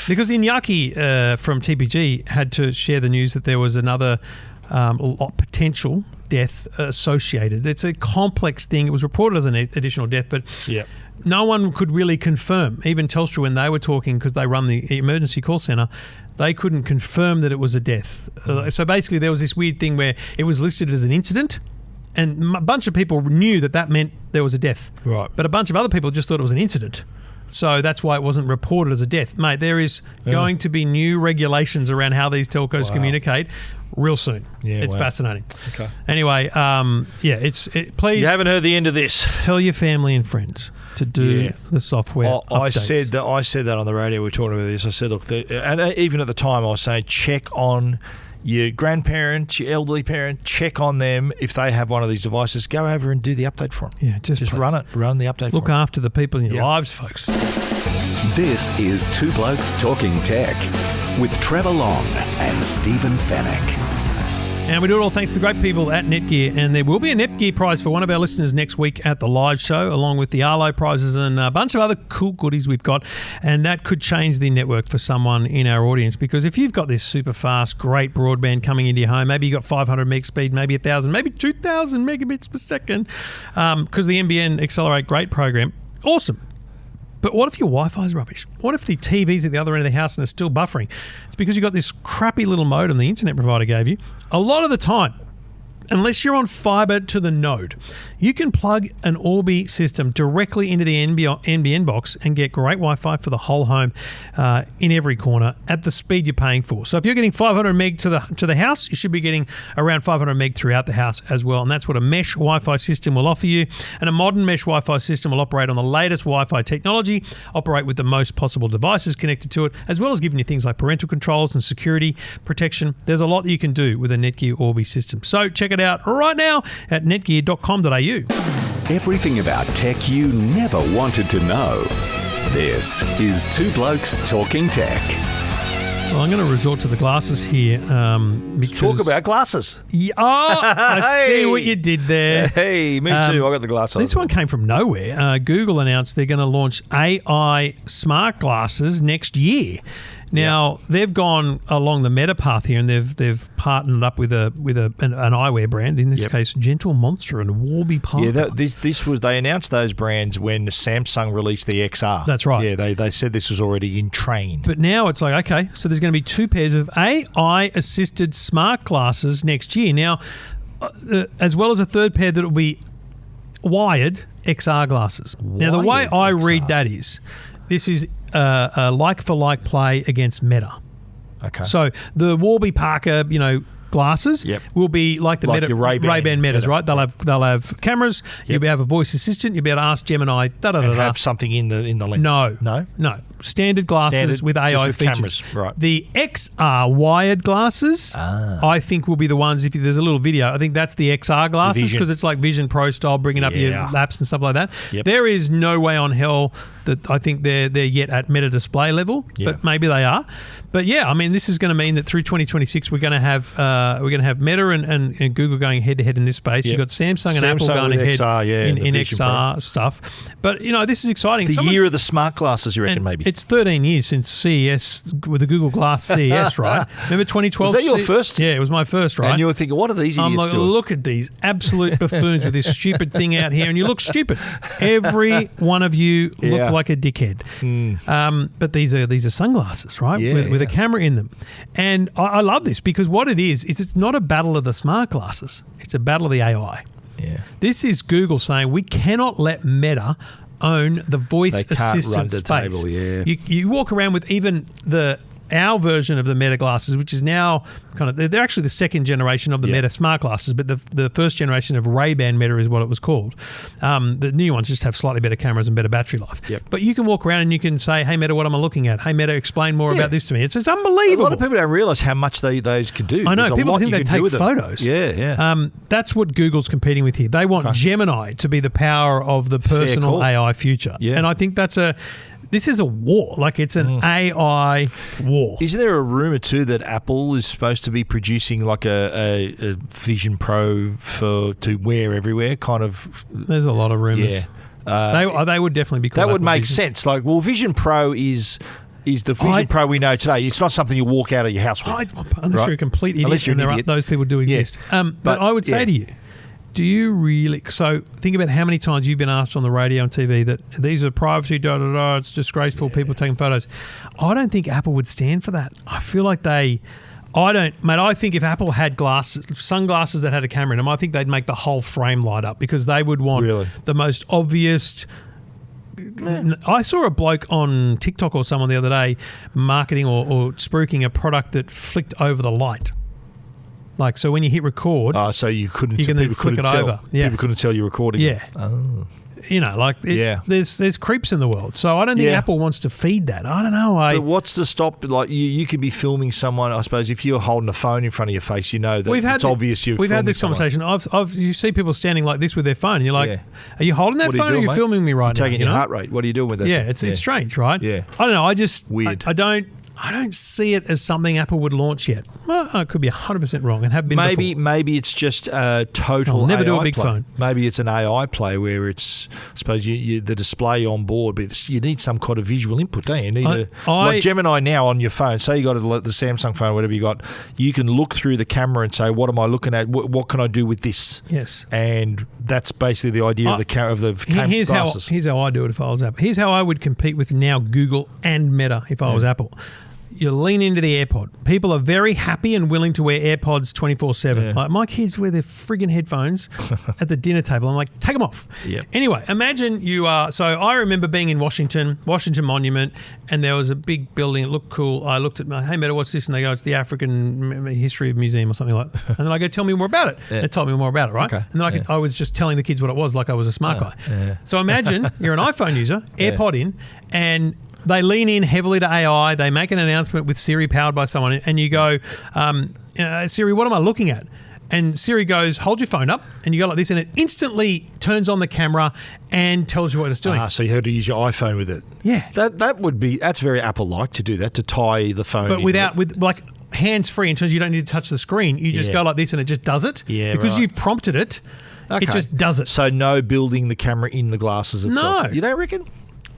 Because Iñaki from TPG had to share the news that there was another potential death associated. It's a complex thing. It was reported as an additional death, but no one could really confirm. Even Telstra, when they were talking, because they run the emergency call centre, they couldn't confirm that it was a death. So basically there was this weird thing where it was listed as an incident, and a bunch of people knew that meant there was a death. Right. But a bunch of other people just thought it was an incident. So that's why it wasn't reported as a death. Mate, there is going to be new regulations around how these telcos communicate real soon. Yeah, it's fascinating. Okay. Anyway, please. You haven't heard the end of this. Tell your family and friends to do the software updates. I said that on the radio. We were talking about this. I said, look, and even at the time I was saying, check on your grandparents, your elderly parent, check on them. If they have one of these devices, go over and do the update for them. Yeah, just run the update for them. Look after the people in your lives, folks. This is Two Blokes Talking Tech with Trevor Long and Stephen Fennick. And we do it all thanks to the great people at Netgear. And there will be a Netgear prize for one of our listeners next week at the live show, along with the Arlo prizes and a bunch of other cool goodies we've got. And that could change the network for someone in our audience. Because if you've got this super fast, great broadband coming into your home, maybe you've got 500 meg speed, maybe 1,000, maybe 2,000 megabits per second, because the NBN Accelerate Great program, awesome. But what if your Wi-Fi is rubbish? What if the TV's at the other end of the house and it's still buffering? It's because you've got this crappy little modem the internet provider gave you. A lot of the time, unless you're on fiber to the node, you can plug an Orbi system directly into the NBN box and get great Wi-Fi for the whole home in every corner at the speed you're paying for. So if you're getting 500 meg to the house, you should be getting around 500 meg throughout the house as well. And that's what a mesh Wi-Fi system will offer you. And a modern mesh Wi-Fi system will operate on the latest Wi-Fi technology, operate with the most possible devices connected to it, as well as giving you things like parental controls and security protection. There's a lot that you can do with a Netgear Orbi system. So check it out right now at netgear.com.au. Everything about tech you never wanted to know. This is Two Blokes Talking Tech. Well, I'm going to resort to the glasses here. Because Talk about glasses. Yeah, I see what you did there. Hey, me too. I got the glasses. This one came from nowhere. Google announced they're going to launch AI smart glasses next year. Now, they've gone along the meta path here, and they've partnered up with an eyewear brand, in this case, Gentle Monster and Warby Parker. Yeah, they announced those brands when Samsung released the XR. That's right. Yeah, they said this was already in train. But now it's like, okay, so there's going to be 2 pairs of AI-assisted smart glasses next year. Now, as well as a 3rd pair that will be wired XR glasses. Now, the way I read that is, this is a like-for-like play against Meta. Okay. So the Warby Parker, glasses will be like the Ray-Ban Metas, right? They'll have cameras. You'll have a voice assistant. You'll be able to ask Gemini. Have something in the lens. No. Standard glasses with AI with features. Cameras, right. The XR wired glasses, I think, will be the ones. If there's a little video, I think that's the XR glasses because it's like Vision Pro style, bringing up your laps and stuff like that. Yep. There is no way on hell that I think they're yet at Meta display level, but maybe they are. But yeah, I mean, this is going to mean that through 2026 we're going to have Meta and Google going head to head in this space. You've got Samsung and Apple going ahead in XR stuff. But this is exciting. The year of the smart glasses, you reckon? Maybe it's 13 years since CES with the Google Glass CES, right? Remember 2012? Was that your first? Yeah, it was my first, right? And you were thinking, what are these idiots doing? I'm like, look at these absolute buffoons with this stupid thing out here, and you look stupid. Every one of you look like a dickhead. But these are sunglasses, right? With a camera in them. And I love this because what it is it's not a battle of the smart glasses. It's a battle of the AI. Yeah. This is Google saying we cannot let Meta own the voice assistant space. You walk around with even our version of the Meta glasses, which is now they're actually the 2nd generation of the Meta smart glasses, but the 1st generation of Ray-Ban Meta is what it was called. The new ones just have slightly better cameras and better battery life. But you can walk around and you can say, hey Meta, what am I looking at? Hey Meta, explain more about this to me. It's unbelievable. A lot of people don't realise how much those can do. I know. People think they take photos. That's what Google's competing with here. They want Gemini to be the power of the personal AI future. And I think this is a war. Like, it's an AI war. Isn't there a rumour too that Apple is supposed to be producing like a Vision Pro to wear everywhere? There's a lot of rumours. They would definitely be called. That would make sense. Like, well, Vision Pro is the Vision Pro we know today. It's not something you walk out of your house with. Unless you're a complete idiot, and those people do exist. But I would say to you, do you really? So think about how many times you've been asked on the radio and TV that these are privacy, it's disgraceful, people taking photos. I don't think Apple would stand for that. I feel like I think if Apple had sunglasses that had a camera in them, I think they'd make the whole frame light up because they would want the most obvious. I saw a bloke on TikTok or someone the other day marketing or spruiking a product that flicked over the light. Like, so when you hit record... so you couldn't... You can then flick it over. Yeah. People couldn't tell you're recording. Yeah. Oh. There's creeps in the world. So I don't think Apple wants to feed that. I don't know. But what's to stop... Like, you could be filming someone, I suppose, if you're holding a phone in front of your face, that it's obvious you're filming We've had this conversation. You see people standing like this with their phone, and you're like, are you holding that phone or are you filming me right now? Taking your heart rate. What are you doing with that? Yeah, it's strange, right? Yeah. I don't know. Weird. I don't see it as something Apple would launch yet. Well, I could be 100% wrong and have been before. Maybe it's just a total I'll never AI do a big play. phone. Maybe it's an AI play where it's, I suppose, the display on board, but you need some kind of visual input, don't you? You need like Gemini now on your phone. Say you got the Samsung phone, whatever you got, you can look through the camera and say, what am I looking at? What can I do with this? Yes. And that's basically the idea of the glasses. Here's how I do it if I was Apple. Here's how I would compete with now Google and Meta if I was Apple. you lean into the AirPod. People are very happy and willing to wear AirPods 24/7. Yeah. Like my kids wear their friggin' headphones at the dinner table. I'm like, take them off. Yep. Anyway, imagine you are. So I remember being in Washington Monument, and there was a big building. It looked cool. I looked at my, hey, Meta, what's this? And they go, it's the African History Museum or something like that. And then I go, tell me more about it. Yeah. They told me more about it, right? Okay. And then I was just telling the kids what it was, like I was a smart guy. Yeah. So imagine you're an iPhone user, AirPod in, and they lean in heavily to AI. They make an announcement with Siri powered by someone, and you go, Siri, what am I looking at? And Siri goes, hold your phone up, and you go like this, and it instantly turns on the camera and tells you what it's doing. So you had to use your iPhone with it. Yeah. That's very Apple-like to do that, to tie the phone But in with like hands-free in terms of you don't need to touch the screen. You just go like this and it just does it. Yeah, because right. you prompted it, it just does it. So no building the camera in the glasses itself? No. You don't reckon?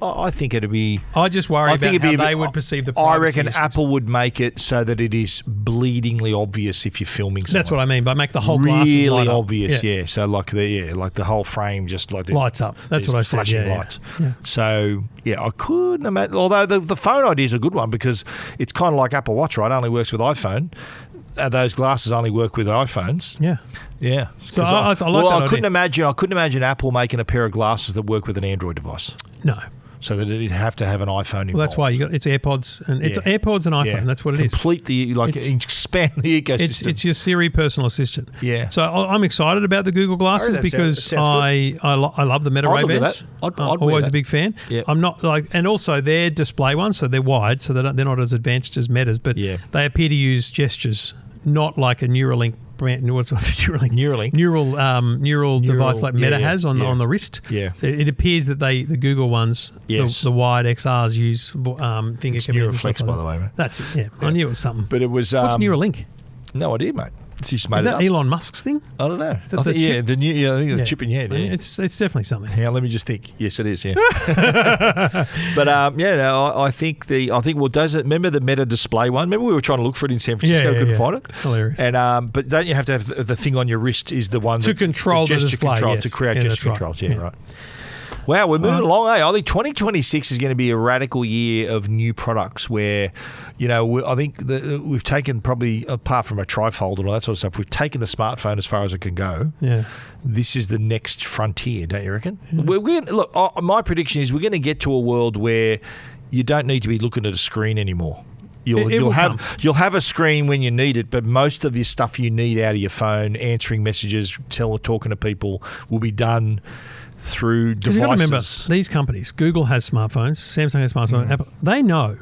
I think it'd be... I just worry about how they would perceive the privacy I reckon issues. Apple would make it so that it is bleedingly obvious if you're filming something. That's what I mean by make the whole glasses really light up. obvious, yeah. So like the whole frame just like this. Lights up. That's what I said. Flashing lights. Yeah. So I couldn't imagine. Although the phone idea is a good one because it's kind of like Apple Watch, right? It only works with iPhone. Those glasses only work with iPhones. Yeah. Yeah. So I like that idea. I couldn't imagine Apple making a pair of glasses that work with an Android device. No. So that it'd have to have an iPhone involved. Well, that's why it's AirPods and it's AirPods and iPhone. Yeah. That's what it is. Completely expand the ecosystem. It's your Siri personal assistant. Yeah. So I'm excited about the Google glasses because I love the Meta Ray Bans. I'd always a big fan. Yeah. I'm not and also they're display ones, so they're wide, so they're not as advanced as Meta's, but they appear to use gestures, not like a Neuralink. What's the Neuralink? Neural device like Meta has on the wrist. Yeah. It appears that the Google ones, the wide XRs use finger commands. Neuroflex, by the way, mate. That's it. Yeah. I knew it was something. But it was what's Neuralink? No idea, mate. Is that Elon Musk's thing? I don't know. I think the chip in your head. Yeah. It's definitely something. Yeah, let me just think. Yes, it is. Yeah. But I think remember the Meta display one? Remember we were trying to look for it in San Francisco, couldn't find it. Hilarious. And but don't you have to have the thing on your wrist? Is the one to control the display? To create gesture controls. Yeah, right. Wow, we're moving along. I think 2026 is going to be a radical year of new products where, I think we've taken probably, apart from a trifold and all that sort of stuff, we've taken the smartphone as far as it can go. Yeah. This is the next frontier, don't you reckon? Yeah. My prediction is we're going to get to a world where you don't need to be looking at a screen anymore. You'll have a screen when you need it, but most of the stuff you need out of your phone, answering messages, talking to people, will be done through devices. You've got to remember, these companies, Google has smartphones, Samsung has smartphones, Apple, they know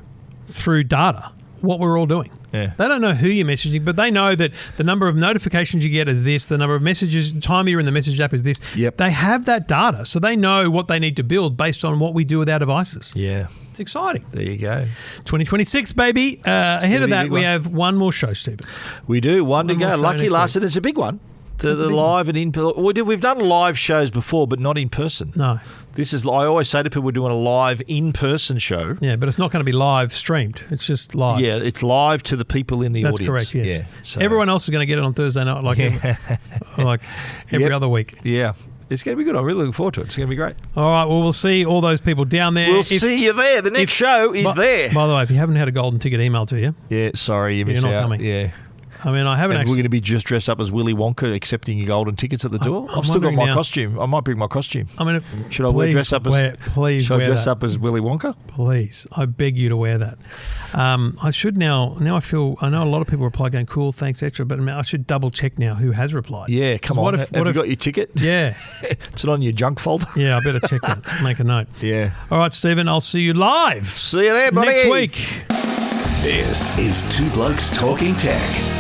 through data what we're all doing. Yeah. They don't know who you're messaging, but they know that the number of notifications you get is this, the number of messages, time you're in the message app is this. Yep. They have that data, so they know what they need to build based on what we do with our devices. Yeah. It's exciting. There you go. 2026, baby. Ahead of that, we have one more show, Stephen. We do. One to go. Lucky last, and it's a big one. The live and in we've done live shows before, but not in person. No. This is. I always say to people, we're doing a live in-person show. Yeah, but it's not going to be live streamed. It's just live. Yeah, it's live to the people in the audience. That's correct. Yes. Yeah, so. Everyone else is going to get it on Thursday night, like every other week. Yeah. It's going to be good. I'm really looking forward to it. It's going to be great. All right. Well, we'll see all those people down there. We'll see you there. The next show is there. By the way, if you haven't had a golden ticket emailed to you, sorry, you missed out. You're not coming. Yeah. I mean, I haven't and actually. We're going to be just dressed up as Willy Wonka, accepting your golden tickets at the door. I've still got my costume. I might bring my costume. I mean, should I dress up as Willy Wonka? Please, I beg you to wear that. I should now. I know a lot of people reply going, "Cool, thanks, extra," but I should double check now who has replied. Yeah, come on. Have you got your ticket? Yeah, it's not on your junk folder. Yeah, I better check that. Make a note. Yeah. All right, Stephen. I'll see you live. See you there, buddy. Next week. This is Two Blokes Talking Tech.